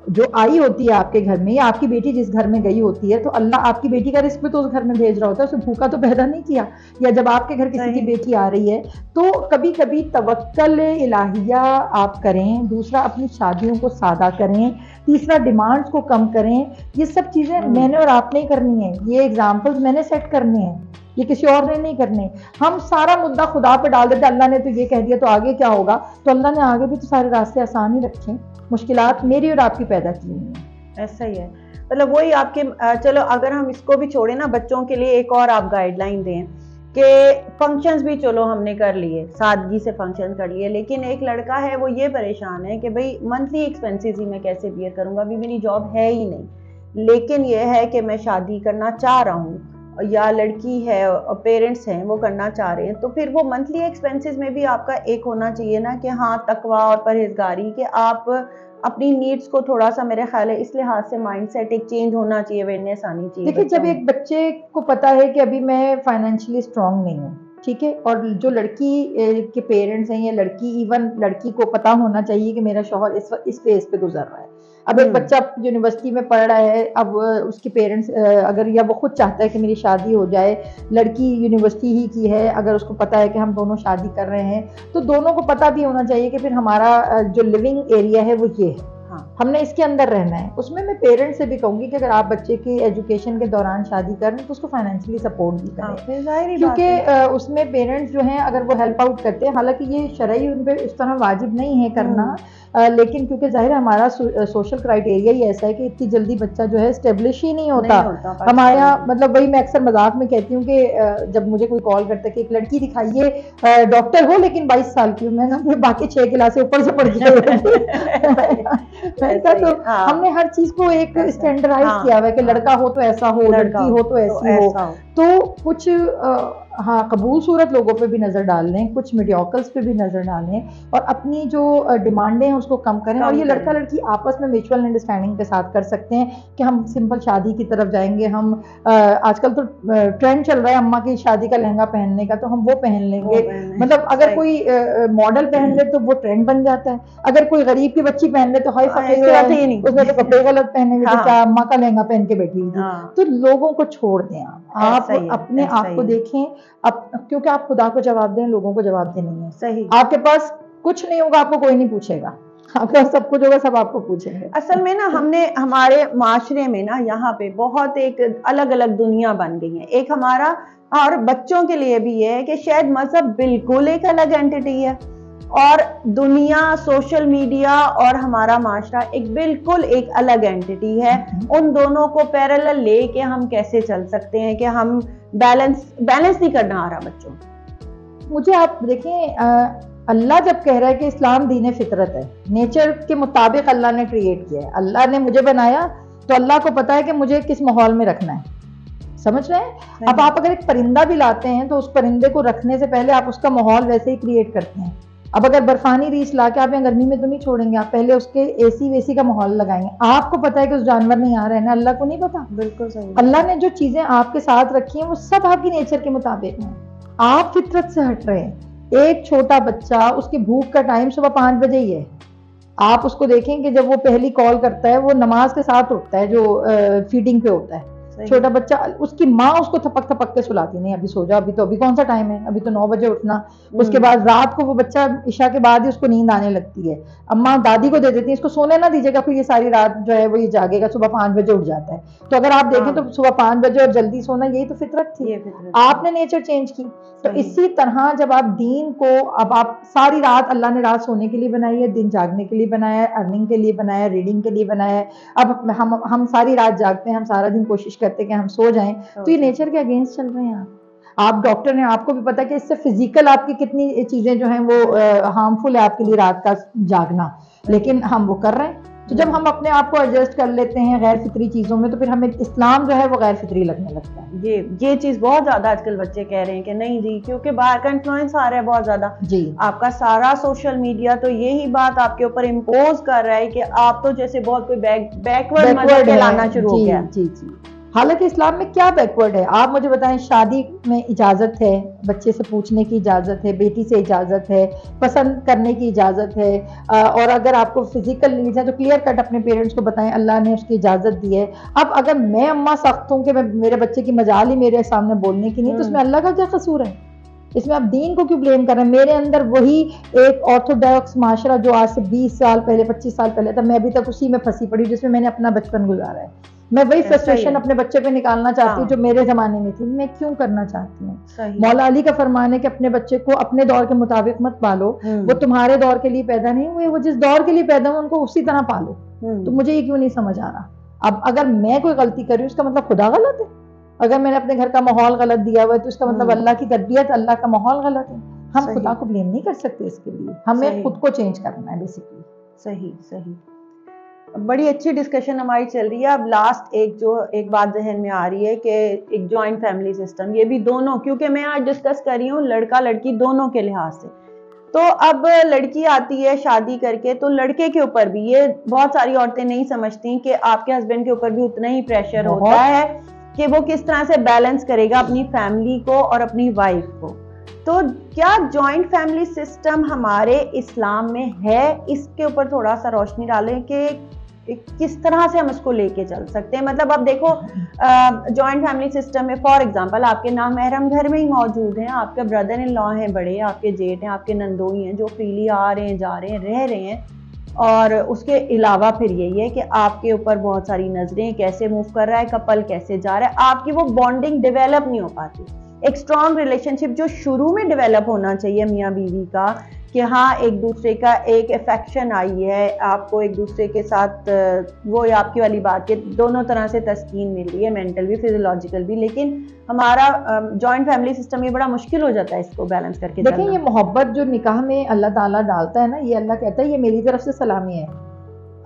जो आई होती है आपके घर में, या आपकी बेटी जिस घर में गई होती है, तो अल्लाह आपकी बेटी का रिस्क भी तो उस घर में भेज रहा होता है, उसे भूखा तो पैदा नहीं किया। या जब आपके घर किसी की बेटी आ रही है, तो कभी कभी तवक्कल इलाहिया आप करें, दूसरा अपनी शादियों को सादा करें, तीसरा डिमांड्स को कम करें। ये सब चीजें मैंने और आपने ही करनी है, ये एग्जाम्पल्स मैंने सेट करने हैं, ये किसी और ने नहीं करने। हम सारा मुद्दा खुदा पे डाल देते, अल्लाह ने तो ये कह दिया तो आगे क्या होगा। तो अल्लाह ने आगे भी तो सारे रास्ते आसान ही रखे, मुश्किलात मेरी और आपकी पैदा की हुई हैं। ऐसा ही है, मतलब वही आपके चलो अगर हम इसको भी छोड़े ना, बच्चों के लिए एक और आप गाइडलाइन दें कि फंक्शंस भी चलो हमने कर लिए, सादगी से फंक्शन कर लिए, लेकिन एक लड़का है वो ये परेशान है कि भाई मंथली एक्सपेंसेस ही मैं कैसे बियर करूँगा, अभी मेरी जॉब है ही नहीं, लेकिन ये है कि मैं शादी करना चाह रहा हूँ, या लड़की है और पेरेंट्स हैं वो करना चाह रहे हैं, तो फिर वो मंथली एक्सपेंसेस में भी आपका एक होना चाहिए ना कि हाँ तकवा और परहेजगारी, कि आप अपनी नीड्स को थोड़ा सा, मेरे ख्याल है इस लिहाज से माइंडसेट एक चेंज होना चाहिए, अवेयरनेस आनी चाहिए। देखिए जब एक बच्चे को पता है कि अभी मैं फाइनेंशियली स्ट्रांग नहीं हूँ, ठीक है, और जो लड़की के पेरेंट्स हैं या लड़की, इवन लड़की को पता होना चाहिए कि मेरा शौहर इस फेज पे गुजर रहा है। अब एक बच्चा यूनिवर्सिटी में पढ़ रहा है, अब उसके पेरेंट्स अगर, या वो खुद चाहता है कि मेरी शादी हो जाए, लड़की यूनिवर्सिटी ही की है, अगर उसको पता है कि हम दोनों शादी कर रहे हैं, तो दोनों को पता भी होना चाहिए कि फिर हमारा जो लिविंग एरिया है वो ये है, हमने इसके अंदर रहना है। उसमें मैं पेरेंट्स से भी कहूंगी कि अगर आप बच्चे की एजुकेशन के दौरान शादी कर रहे हैं तो उसको फाइनेंशियली सपोर्ट भी करें, क्योंकि उसमें पेरेंट्स जो हैं अगर वो हेल्प आउट करते हैं, हालांकि ये शरई उन पर इस तरह वाजिब नहीं है करना, लेकिन क्योंकि जाहिर है हमारा सोशल क्राइटेरिया ही ऐसा है कि इतनी जल्दी बच्चा जो है स्टेब्लिश ही नहीं होता हमारे यहाँ। मतलब वही मैं अक्सर मजाक में कहती हूँ कि जब मुझे कोई कॉल करता है कि एक लड़की दिखाइए डॉक्टर हो लेकिन 22 साल की हो, मैं बाकी 6 क्लासें ऊपर से पढ़ ऐसा तो हमने हर चीज को एक स्टैंडर्डाइज किया हुआ है कि लड़का हो तो ऐसा हो, लड़की हो तो ऐसी हो। तो कुछ हाँ कबूल सूरत लोगों पे भी नजर डाल लें, कुछ मीडियोकल्स पे भी नजर डालें, और अपनी जो डिमांडें हैं उसको कम करें। और ये लड़का लड़की आपस में म्यूचुअल अंडरस्टैंडिंग के साथ कर सकते हैं कि हम सिंपल शादी की तरफ जाएंगे। हम आजकल तो ट्रेंड चल रहा है अम्मा की शादी का लहंगा पहनने का, तो हम वो पहन लेंगे। मतलब अगर कोई मॉडल पहन ले तो वो ट्रेंड बन जाता है, अगर कोई गरीब की बच्ची पहन ले तो हाई उसने तो कपड़े गलत पहने हुए, क्या अम्मा का लहंगा पहन के बैठी हुई थी। तो लोगों को छोड़ दें, आप अपने आप को देखें, क्योंकि आप खुदा को जवाब दें, लोगों को जवाब दें नहीं है। सही, आपके पास कुछ नहीं होगा, आपको कोई नहीं पूछेगा, आपका सब कुछ होगा, सब आपको पूछेंगे। असल में ना हमने हमारे माशरे में ना यहाँ पे बहुत एक अलग अलग दुनिया बन गई है। एक हमारा और बच्चों के लिए भी है कि शायद मजहब बिल्कुल एक अलग एंटिटी है, और दुनिया, सोशल मीडिया और हमारा माशरा एक बिल्कुल एक अलग एंटिटी है। उन दोनों को पैरेलल लेके हम कैसे चल सकते हैं कि हम बैलेंस नहीं करना आ रहा बच्चों। मुझे आप देखें, अल्लाह जब कह रहा है कि इस्लाम दीन फितरत है, नेचर के मुताबिक अल्लाह ने क्रिएट किया है, अल्लाह ने मुझे बनाया तो अल्लाह को पता है कि मुझे किस माहौल में रखना है, समझ रहे हैं। अब आप अगर एक परिंदा भी लाते हैं तो उस परिंदे को रखने से पहले आप उसका माहौल वैसे ही क्रिएट करते हैं। अब अगर बर्फानी रीछ ला के आप यहाँ गर्मी में तो नहीं छोड़ेंगे, आप पहले उसके एसी वेसी का माहौल लगाएंगे। आपको पता है कि उस जानवर ने यहाँ रहना, अल्लाह को नहीं पता। बिल्कुल सही। अल्लाह ने जो चीजें आपके साथ रखी हैं वो सब आपकी नेचर के मुताबिक हैं, आप फितरत से हट रहे हैं। एक छोटा बच्चा, उसकी भूख का टाइम सुबह 5 बजे ही है। आप उसको देखें कि जब वो पहली कॉल करता है वो नमाज के साथ उठता है, जो फीडिंग पे होता है छोटा बच्चा, उसकी माँ उसको थपक थपक के सुलाती, नहीं अभी सो जा, अभी कौन सा टाइम है, अभी तो 9 बजे उठना। उसके बाद रात को वो बच्चा इशा के बाद ही उसको नींद आने लगती है, अम्मा दादी को दे देती है इसको सोने ना दीजिएगा, फिर ये सारी रात जो है वो ये जागेगा, सुबह 5 बजे उठ जाता है। तो अगर आप देखें तो सुबह 5 बजे और जल्दी सोना यही तो फितरत थी, आपने नेचर चेंज की। तो इसी तरह जब आप दीन को, अब आप सारी रात, अल्लाह ने रात सोने के लिए बनाई है, दिन जागने के लिए बनाया है, अर्निंग के लिए बनाया है, रीडिंग के लिए बनाया है। अब हम सारी रात जागते हैं, हम सारा दिन कोशिश करते हैं कि हम सो जाएं, तो ये नेचर के अगेंस्ट चल रहे हैं। आप डॉक्टर हैं, आपको भी पता है कि इससे फिजिकल आपकी कितनी चीजें जो हैं वो हार्मफुल है आपके लिए, रात का जागना, लेकिन हम वो कर रहे हैं। तो जब हम अपने आप को एडजस्ट कर लेते हैं गैर फितरी चीजों में, तो फिर हमें इस्लाम जो है वो गैर फितरी लगने लगता है। ये चीज बहुत ज्यादा आजकल बच्चे कह रहे हैं कि नहीं जी, क्योंकि बाहर का इन्फ्लुएंस आ रहा है बहुत ज्यादा जी, आपका सारा सोशल मीडिया तो यही बात आपके ऊपर इम्पोज कर रहा है कि आप तो जैसे बहुत कोई बैकवर्ड मजहब कहलाना शुरू हो गया। जी जी। हालांकि इस्लाम में क्या बैकवर्ड है, आप मुझे बताएं। शादी में इजाज़त है, बच्चे से पूछने की इजाज़त है, बेटी से इजाज़त है, पसंद करने की इजाज़त है, और अगर आपको फिजिकल नीड्स है तो क्लियर कट अपने पेरेंट्स को बताएं, अल्लाह ने उसकी इजाज़त दी है। अब अगर मैं अम्मा सख्त हूँ कि मैं मेरे बच्चे की मजाल ही मेरे सामने बोलने की नहीं, तो उसमें अल्लाह का क्या कसूर है? इसमें आप दीन को क्यों ब्लेम कर रहे हैं? मेरे अंदर वही एक ऑर्थोडॉक्स माशरा जो आज से 20 साल पहले 25 साल पहले था, मैं अभी तक उसी में फंसी पड़ी जिसमें मैंने अपना बचपन गुजारा है। मैं वही फ्रस्ट्रेशन अपने बच्चे पे निकालना चाहती हूँ जो मेरे जमाने में थी, मैं क्यों करना चाहती हूँ। मौला अली का फरमान है कि अपने बच्चे को अपने दौर के मुताबिक मत पालो, वो तुम्हारे दौर के लिए पैदा नहीं हुए, वो जिस दौर के लिए पैदा हुए उनको उसी तरह पालो। तो मुझे ये क्यों नहीं समझ आ रहा। अब अगर मैं कोई गलती कर रही हूँ, उसका मतलब खुदा गलत है। अगर मैंने अपने घर का माहौल गलत दिया हुआ है तो इसका मतलब अल्लाह की तरबियत, अल्लाह का माहौल गलत है। हम खुदा को ब्लेम नहीं कर सकते इसके लिए, हमें खुद को चेंज करना है बेसिकली। सही सही, बड़ी अच्छी डिस्कशन हमारी चल रही है। अब लास्ट एक बात जहन में आ रही है कि एक जॉइंट फैमिली सिस्टम, ये भी दोनों, क्योंकि मैं आज डिस्कस कर रही हूँ लड़का लड़की दोनों के लिहाज से। तो अब लड़की आती है शादी करके, तो लड़के के ऊपर भी, ये बहुत सारी औरतें नहीं समझती कि आपके हस्बैंड के ऊपर भी उतना ही प्रेशर होता है कि वो किस तरह से बैलेंस करेगा अपनी फैमिली को और अपनी वाइफ को। तो क्या जॉइंट फैमिली सिस्टम हमारे इस्लाम में है? इसके ऊपर थोड़ा सा रोशनी डालें कि किस तरह से हम इसको लेके चल सकते हैं। मतलब अब देखो जॉइंट फैमिली सिस्टम में फॉर एग्जांपल आपके नामहरम घर में ही मौजूद हैं, आपके ब्रदर इन लॉ हैं बड़े, आपके जेठ हैं, आपके नंदोई हैं जो फ्रीली आ रहे हैं, जा रहे हैं, रह रहे हैं। और उसके अलावा फिर यही है कि आपके ऊपर बहुत सारी नजरें, कैसे मूव कर रहा है कपल, कैसे जा रहा है, आपकी वो बॉन्डिंग डेवलप नहीं हो पाती। एक स्ट्रॉन्ग रिलेशनशिप जो शुरू में डेवलप होना चाहिए मियाँ बीवी का, कि हाँ एक दूसरे का एक अफेक्शन आई है, आपको एक दूसरे के साथ वो आपकी वाली बात है, दोनों तरह से तस्कीन मिल रही है, मेंटल भी फिजियोलॉजिकल भी। लेकिन हमारा जॉइंट फैमिली सिस्टम ये बड़ा मुश्किल हो जाता है इसको बैलेंस करके। देखिए ये मोहब्बत जो निकाह में अल्लाह ताला डालता है ना, ये अल्लाह कहता है ये मेरी तरफ से सलामी है।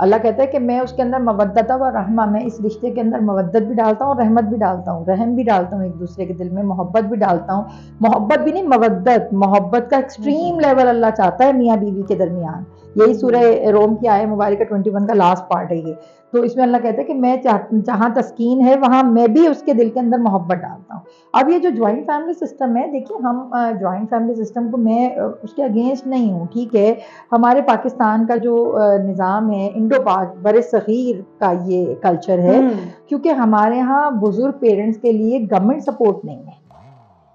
अल्लाह कहता है कि मैं उसके अंदर मवद्दत व रहमा, मैं इस रिश्ते के अंदर मवद्दत भी डालता हूँ और रहमत भी डालता हूँ, रहम भी डालता हूँ एक दूसरे के दिल में, मोहब्बत भी डालता हूँ। मोहब्बत भी नहीं, मवद्दत, मोहब्बत का एक्सट्रीम लेवल अल्लाह चाहता है मियाँ बीवी के दरमियान। यही सूरह रोम की आयत मुबारक 21 का लास्ट पार्ट है ये। तो इसमें अल्लाह कहता है कि मैं जहाँ तस्कीन है वहाँ मैं भी उसके दिल के अंदर मोहब्बत डालता हूँ। अब ये जो ज्वाइंट फैमिली सिस्टम है, देखिए हम ज्वाइंट फैमिली सिस्टम को मैं उसके अगेंस्ट नहीं हूँ, ठीक है। हमारे पाकिस्तान का जो निज़ाम है, इंडो पाक बरे सगीर का ये कल्चर है, क्योंकि हमारे यहाँ बुजुर्ग पेरेंट्स के लिए गवर्नमेंट सपोर्ट नहीं है।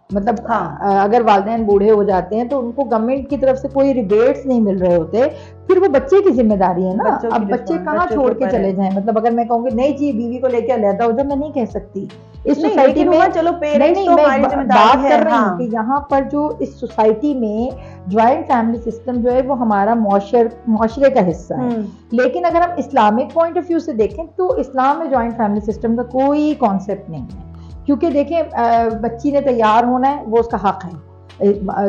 मतलब अगर वालिदैन बूढ़े हो जाते हैं तो उनको गवर्नमेंट की तरफ से कोई रिबेट्स नहीं मिल रहे होते, फिर वो बच्चे की जिम्मेदारी है ना। अब बच्चे कहाँ छोड़ के चले जाएं? मतलब अगर मैं कहूँगी नहीं जी बीवी को लेके अलहदा हो जाए, मैं नहीं कह सकती। इस सोसाइटी में चलो पेरेंट्स तो हमारी जिम्मेदारी है, कर रही हूँ कि यहाँ पर जो इस सोसाइटी में ज्वाइंट फैमिली सिस्टम जो है वो हमारा मुआशरे का हिस्सा है। लेकिन अगर हम इस्लामिक पॉइंट ऑफ व्यू से देखें तो इस्लाम में ज्वाइंट फैमिली सिस्टम का कोई कॉन्सेप्ट नहीं है, क्योंकि देखें बच्ची ने तैयार होना है, वो उसका हक है,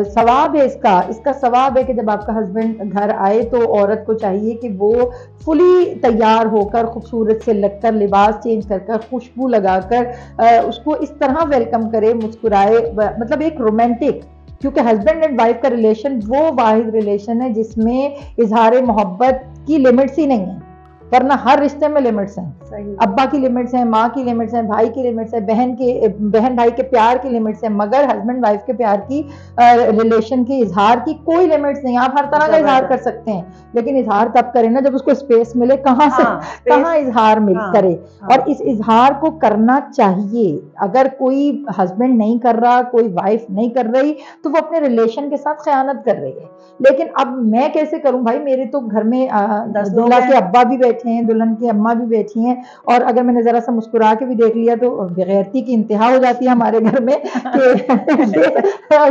सवाब है इसका सवाब है कि जब आपका हस्बैंड घर आए तो औरत को चाहिए कि वो फुली तैयार होकर, खूबसूरत से लगकर, लिबास चेंज कर, खुशबू लगाकर उसको इस तरह वेलकम करे, मुस्कुराए, मतलब एक रोमांटिक, क्योंकि हस्बैंड एंड वाइफ का रिलेशन वो वाहिद रिलेशन है जिसमें इजहार मोहब्बत की लिमिट्स ही नहीं है, वरना हर रिश्ते में लिमिट्स हैं। अब्बा की लिमिट्स हैं, माँ की लिमिट्स हैं, भाई की लिमिट्स है, बहन भाई के प्यार की लिमिट्स है, मगर हस्बैंड वाइफ के प्यार की रिलेशन के इजहार की कोई लिमिट्स नहीं। आप हर तरह का इजहार कर सकते हैं, लेकिन इजहार तब करें ना जब उसको स्पेस मिले, कहाँ इजहार करे। और इस इजहार को करना चाहिए। अगर कोई हस्बैंड नहीं कर रहा, कोई वाइफ नहीं कर रही, तो वो अपने रिलेशन के साथ खयानत कर रही है। लेकिन अब मैं कैसे करूं भाई, मेरे तो घर में दुल्हा के अब्बा भी बैठे हैं, दुल्हन की अम्मा भी बैठी हैं, और अगर मैंने जरा सा मुस्कुरा के भी देख लिया तो बेगैरती की इंतहा हो जाती है हमारे घर में कि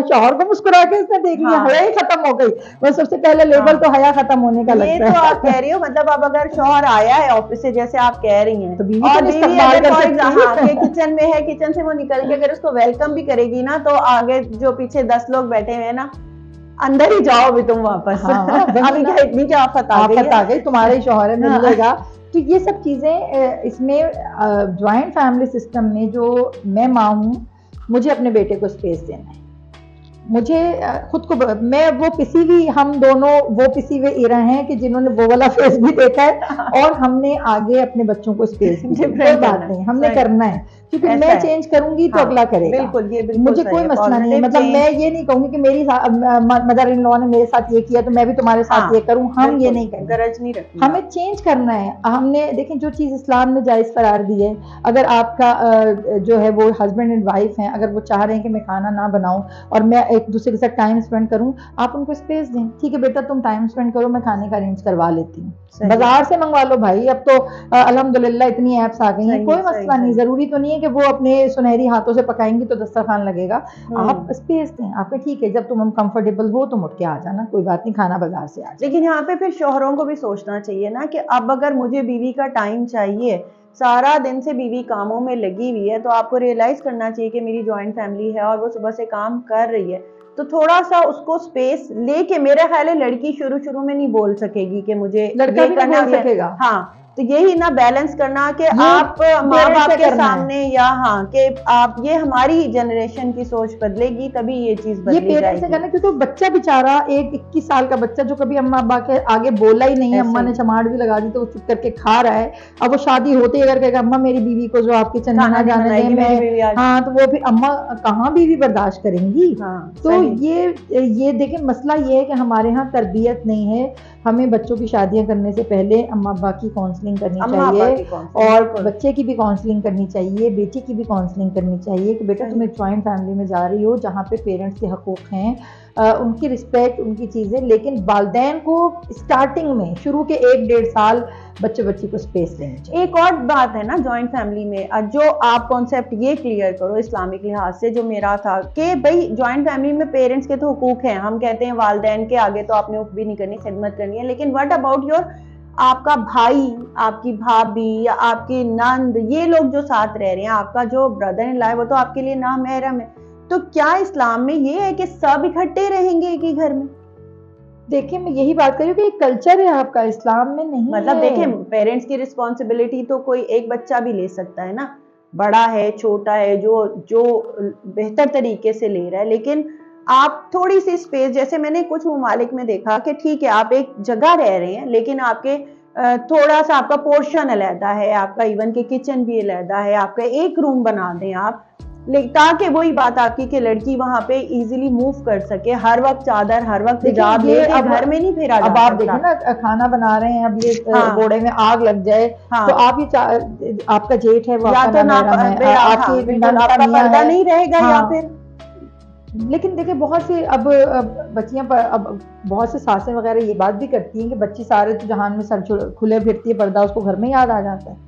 शौहर को मुस्कुरा के इसने देख लिया, हया ही खत्म हो गई। बस सबसे पहले लेवल तो हया खत्म होने का लगता है। ये तो आप कह रही हो, मतलब अब अगर शौहर आया है ऑफिस से, जैसे आप कह रही हैं, तो बीवी अगर किचन में है, किचन से वो निकल के अगर उसको वेलकम भी करेगी ना, तो आगे जो पीछे 10 लोग बैठे हुए हैं ना, अंदर ही जाओ भी तुम वापस। अभी क्या इतनी क्या आफत आ गई, तुम्हारे शौहर है, मिल जाएगा। तो ये सब चीजें इसमें ज्वाइंट फैमिली सिस्टम में जो मैं माँ हूँ, मुझे अपने बेटे को स्पेस देना है, मुझे खुद को मैं वो पिसी हुई, हम दोनों वो पिसी हुए इरा हैं कि जिन्होंने वो वाला फेस भी देखा है और हमने आगे अपने बच्चों को स्पेस दी। कोई बात नहीं, हमने करना है, क्योंकि मैं चेंज करूंगी तो अगला करेगा। बिल्कुल, ये बिल्कुल मुझे कोई मसला नहीं है, मतलब मैं ये नहीं कहूंगी कि मेरी मदर इन लॉ ने मेरे साथ ये किया तो मैं भी तुम्हारे साथ ये करूं, हम ये नहीं करेंगे, गरज नहीं रखनी, हमें चेंज करना है। हमने देखें जो चीज़ इस्लाम ने जायज़ करार दी है, अगर आपका जो है वो हस्बैंड एंड वाइफ हैं, अगर वो चाह रहे हैं कि मैं खाना ना बनाऊं और मैं एक दूसरे के साथ टाइम स्पेंड करूं, आप उनको स्पेस दें, ठीक है बेटा तुम टाइम स्पेंड करो, मैं खाने का अरेंज करवा लेती हूँ, बाजार से मंगवा लो भाई, अब तो अल्हम्दुलिल्लाह इतनी ऐप्स आ गई हैं, कोई मसला नहीं, जरूरी तो नहीं है कि वो अपने सुनहरी हाथों से पकाएंगी तो दस्तरखान लगेगा, आप स्पेस दें, आपके ठीक है जब तुम कंफर्टेबल हो तुम उठ के आ जाना, कोई बात नहीं, खाना बाजार से आ जाए। लेकिन यहाँ पे फिर शौहरों को भी सोचना चाहिए ना कि अब अगर मुझे बीवी का टाइम चाहिए, सारा दिन से बीवी कामों में लगी हुई है, तो आपको रियलाइज करना चाहिए कि मेरी जॉइंट फैमिली है और वो सुबह से काम कर रही है, तो थोड़ा सा उसको स्पेस लेके, मेरा ख्याल है लड़की शुरू में नहीं बोल सकेगी कि मुझे लड़का भी नहीं बोल सकेगा। हाँ, तो यही ना बैलेंस करना कि आप माँ बाप के सामने या हाँ कि आप, ये हमारी जनरेशन की सोच बदलेगी तभी ये चीज बदलेगी, ये पेरेंट्स से करना, क्योंकि बच्चा बेचारा एक 21 साल का बच्चा जो कभी अम्मा अब्बा के आगे बोला ही नहीं है, अम्मा ने चमाड़ भी लगा दी तो वो चुप करके खा रहा है, अब वो शादी होते ही अगर कहेगा अम्मा मेरी बीवी को जो आप किचन में ना जाने दें, मैं हाँ, तो वो फिर अम्मा कहाँ बीवी बर्दाश्त करेंगी। तो ये देखें मसला ये है कि हमारे यहाँ तरबियत नहीं है, हमें बच्चों की शादियां करने से पहले अम्मा अब्बा की काउंसलिंग करनी चाहिए और बच्चे की भी काउंसलिंग करनी चाहिए, बेटी की भी काउंसलिंग करनी चाहिए कि बेटा तुम एक जॉइंट फैमिली में जा रही हो जहाँ पे पेरेंट्स के हकूक़ हैं, उनकी रिस्पेक्ट, उनकी चीज़ें, लेकिन वालिदैन को स्टार्टिंग में शुरू के 1-1.5 साल बच्ची को स्पेस देनी चाहिए। एक और बात है ना जॉइंट फैमिली में, जो आप कॉन्सेप्ट ये क्लियर करो इस्लामिक लिहाज से, जो मेरा था कि भाई जॉइंट फैमिली में पेरेंट्स के तो हुकूक हैं, हम कहते हैं वालिदैन के आगे तो आपने उफ भी नहीं करनी, खिदमत करनी है, लेकिन व्हाट अबाउट योर, आपका भाई, आपकी भाभी या आपकी नंद, ये लोग जो साथ रह रहे हैं, आपका जो ब्रदर इन लॉ है वो तो आपके लिए नामहरम है, तो क्या इस्लाम में ये है कि सब इकट्ठे रहेंगे एक ही घर में? देखिए मैं यही बात कर रही हूँ कि कल्चर है आपका, इस्लाम में नहीं, मतलब देखें पेरेंट्स की रिस्पॉन्सिबिलिटी तो कोई एक बच्चा भी ले सकता है ना, बड़ा है छोटा है, जो बेहतर तरीके से ले रहा है, लेकिन आप थोड़ी सी स्पेस, जैसे मैंने कुछ ममालिक में देखा कि ठीक है आप एक जगह रह रहे हैं लेकिन आपके थोड़ा सा आपका पोर्शन अलहदा है, आपका इवन के किचन भी अलहदा है, आपका एक रूम बना दें आप, ताकि वही बात आपकी कि लड़की वहां पे इजीली मूव कर सके, हर वक्त चादर, हर वक्त हिजाब लेके घर में नहीं फिरा। अब आप देखिए ना खाना बना रहे हैं, अब ये घोड़े में आग लग जाए तो आप ये आपका जेठ है वो या तो आपका पर्दा नहीं रहेगा या फिर, लेकिन देखिए बहुत सी अब बच्चियां अब बहुत से सासें वगैरह ये बात भी करती हैं कि बच्ची सारे तो जहान में सर खुले फिरती है, पर्दा उसको घर में याद आ जाता है।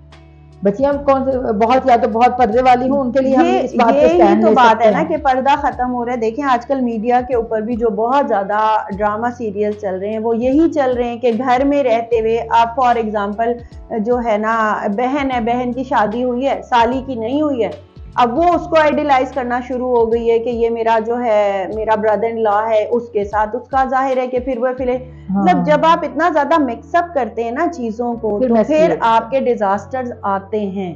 बच्चियां कौन से बहुत या तो बहुत पर्दे वाली हूँ, उनके लिए हम इस बात पे स्टैंड ले सकते हैं। बात है ना कि पर्दा खत्म हो रहा है। देखें आजकल मीडिया के ऊपर भी जो बहुत ज्यादा ड्रामा सीरियल चल रहे हैं वो यही चल रहे हैं कि घर में रहते हुए आप, फॉर एग्जांपल जो है ना बहन है, बहन की शादी हुई है, साली की नहीं हुई है, अब वो उसको आइडियलाइज करना शुरू हो गई है कि ये मेरा जो है मेरा ब्रदर इन लॉ है, उसके साथ उसका जाहिर है कि फिर वो मतलब जब आप इतना ज्यादा मिक्सअप करते हैं ना चीजों को तो फिर आपके डिजास्टर्स आते हैं।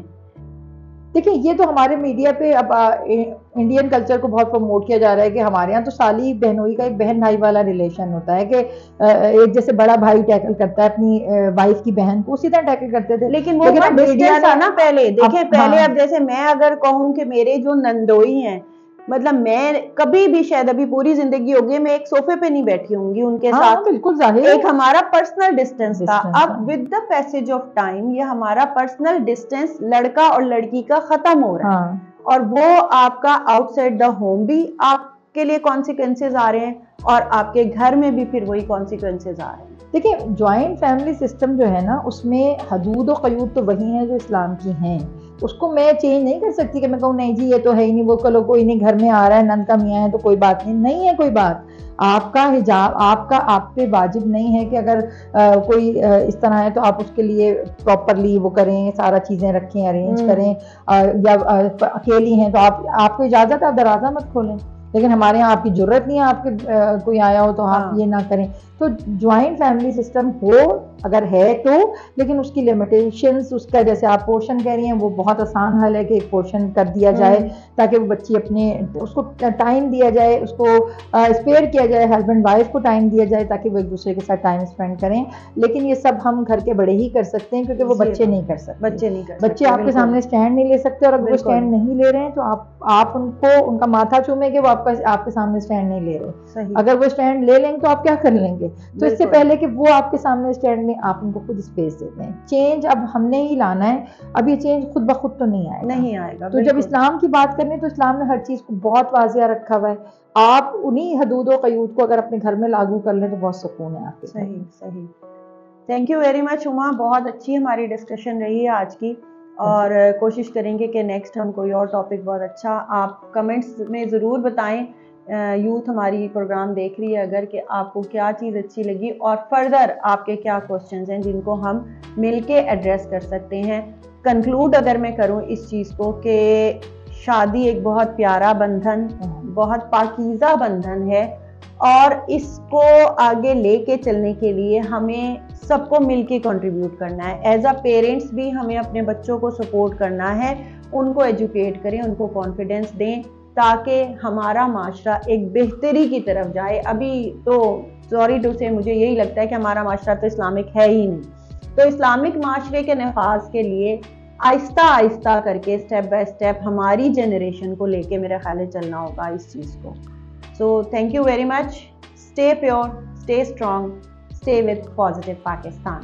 देखिए ये तो हमारे मीडिया पे अब इंडियन कल्चर को बहुत प्रमोट किया जा रहा है कि हमारे यहाँ तो साली बहनोई का एक बहन भाई वाला रिलेशन होता है कि एक जैसे बड़ा भाई टैकल करता है अपनी वाइफ की बहन को, उसी तरह टैकल करते थे, लेकिन वो मीडिया था ना पहले। देखिए पहले अब जैसे मैं अगर कहूँ कि मेरे जो नंदोई हैं, मतलब मैं कभी भी शायद अभी पूरी जिंदगी हो गई मैं एक सोफे पे नहीं बैठी होंगी उनके साथ, बिल्कुल जाहिर, एक हमारा पर्सनल डिस्टेंस था। अब with the passage of time ये हमारा पर्सनल डिस्टेंस लड़का और लड़की का खत्म हो रहा है और वो आपका आउटसाइड द होम भी आपके लिए कॉन्सिक्वेंसेज आ रहे हैं और आपके घर में भी फिर वही कॉन्सिक्वेंसेज आ रहे हैं। देखिए जॉइंट फैमिली सिस्टम जो है ना उसमें हदूद और क़यूद तो वही हैं जो इस्लाम की हैं, उसको मैं चेंज नहीं कर सकती कि मैं कहूँ नहीं जी ये तो है ही नहीं, वो कलो कोई नहीं घर में आ रहा है, नंद का मियाँ है तो कोई बात नहीं है कोई बात। आपका हिजाब आपका आप पे वाजिब नहीं है कि अगर कोई इस तरह है तो आप उसके लिए प्रॉपरली वो करें, सारा चीज़ें रखें, अरेंज करें, या अकेली हैं तो आपको इजाज़त है आप दरवाज़ा मत खोलें, लेकिन हमारे यहाँ आपकी जरूरत नहीं है आपके कोई आया हो तो आप ये ना करें। तो ज्वाइंट फैमिली सिस्टम हो अगर है तो, लेकिन उसकी लिमिटेशंस, उसका जैसे आप पोर्शन कह रही हैं वो बहुत आसान हल है कि एक पोर्शन कर दिया जाए ताकि वो बच्ची अपने, उसको टाइम दिया जाए, उसको स्पेयर किया जाए, हस्बैंड वाइफ को टाइम दिया जाए ताकि वो एक दूसरे के साथ टाइम स्पेंड करें। लेकिन ये सब हम घर के बड़े ही कर सकते हैं क्योंकि वो बच्चे नहीं कर सकते। बच्चे आपके सामने स्टैंड नहीं ले सकते, और अगर वो स्टैंड नहीं ले रहे हैं तो आप उनको उनका माथा चूमेंगे, वो आपके सामने स्टैंड नहीं ले रहे। अगर वो स्टैंड ले लेंगे तो आप क्या कर लेंगे? तो इससे पहले कि वो आपके सामने स्टैंड लें, आप उनको खुद स्पेस देते हैं। चेंज अब हमने ही लाना है, अब ये चेंज खुद ब खुद तो नहीं आएगा। तो जब इस्लाम की बात करें तो इस्लाम ने हर चीज़ को बहुत वाज़िया रखा हुआ है। आप उन्हीं हदूद व क़यूद को अगर अपने घर में लागू कर लें तो बहुत सुकून है आपके। सही। Thank you very much Uma, बहुत अच्छी हमारी डिस्कशन रही है आज की, और कोशिश करेंगे कि नेक्स्ट हम कोई और टॉपिक बहुत अच्छा, आप कमेंट्स में ज़रूर बताएं। यूथ हमारी प्रोग्राम देख रही है अगर, कि आपको क्या चीज़ अच्छी लगी और फर्दर आपके क्या क्वेश्चंस हैं जिनको हम मिलके एड्रेस कर सकते हैं। कंक्लूड अगर मैं करूं इस चीज़ को कि शादी एक बहुत प्यारा बंधन, बहुत पाकीज़ा बंधन है, और इसको आगे लेके चलने के लिए हमें सबको मिलके कंट्रीब्यूट करना है। एज अ पेरेंट्स भी हमें अपने बच्चों को सपोर्ट करना है, उनको एजुकेट करें, उनको कॉन्फिडेंस दें ताकि हमारा माशरा एक बेहतरी की तरफ जाए। अभी तो सॉरी टू से मुझे यही लगता है कि हमारा माशरा तो इस्लामिक है ही नहीं। तो इस्लामिक माशरे के नफाज के लिए आहिस्ता आहिस्ता करके स्टेप बाय स्टेप हमारी जनरेशन को लेके मेरा ख्याल है चलना होगा इस चीज़ को। So thank you very much, stay pure, stay strong, stay with positive Pakistan.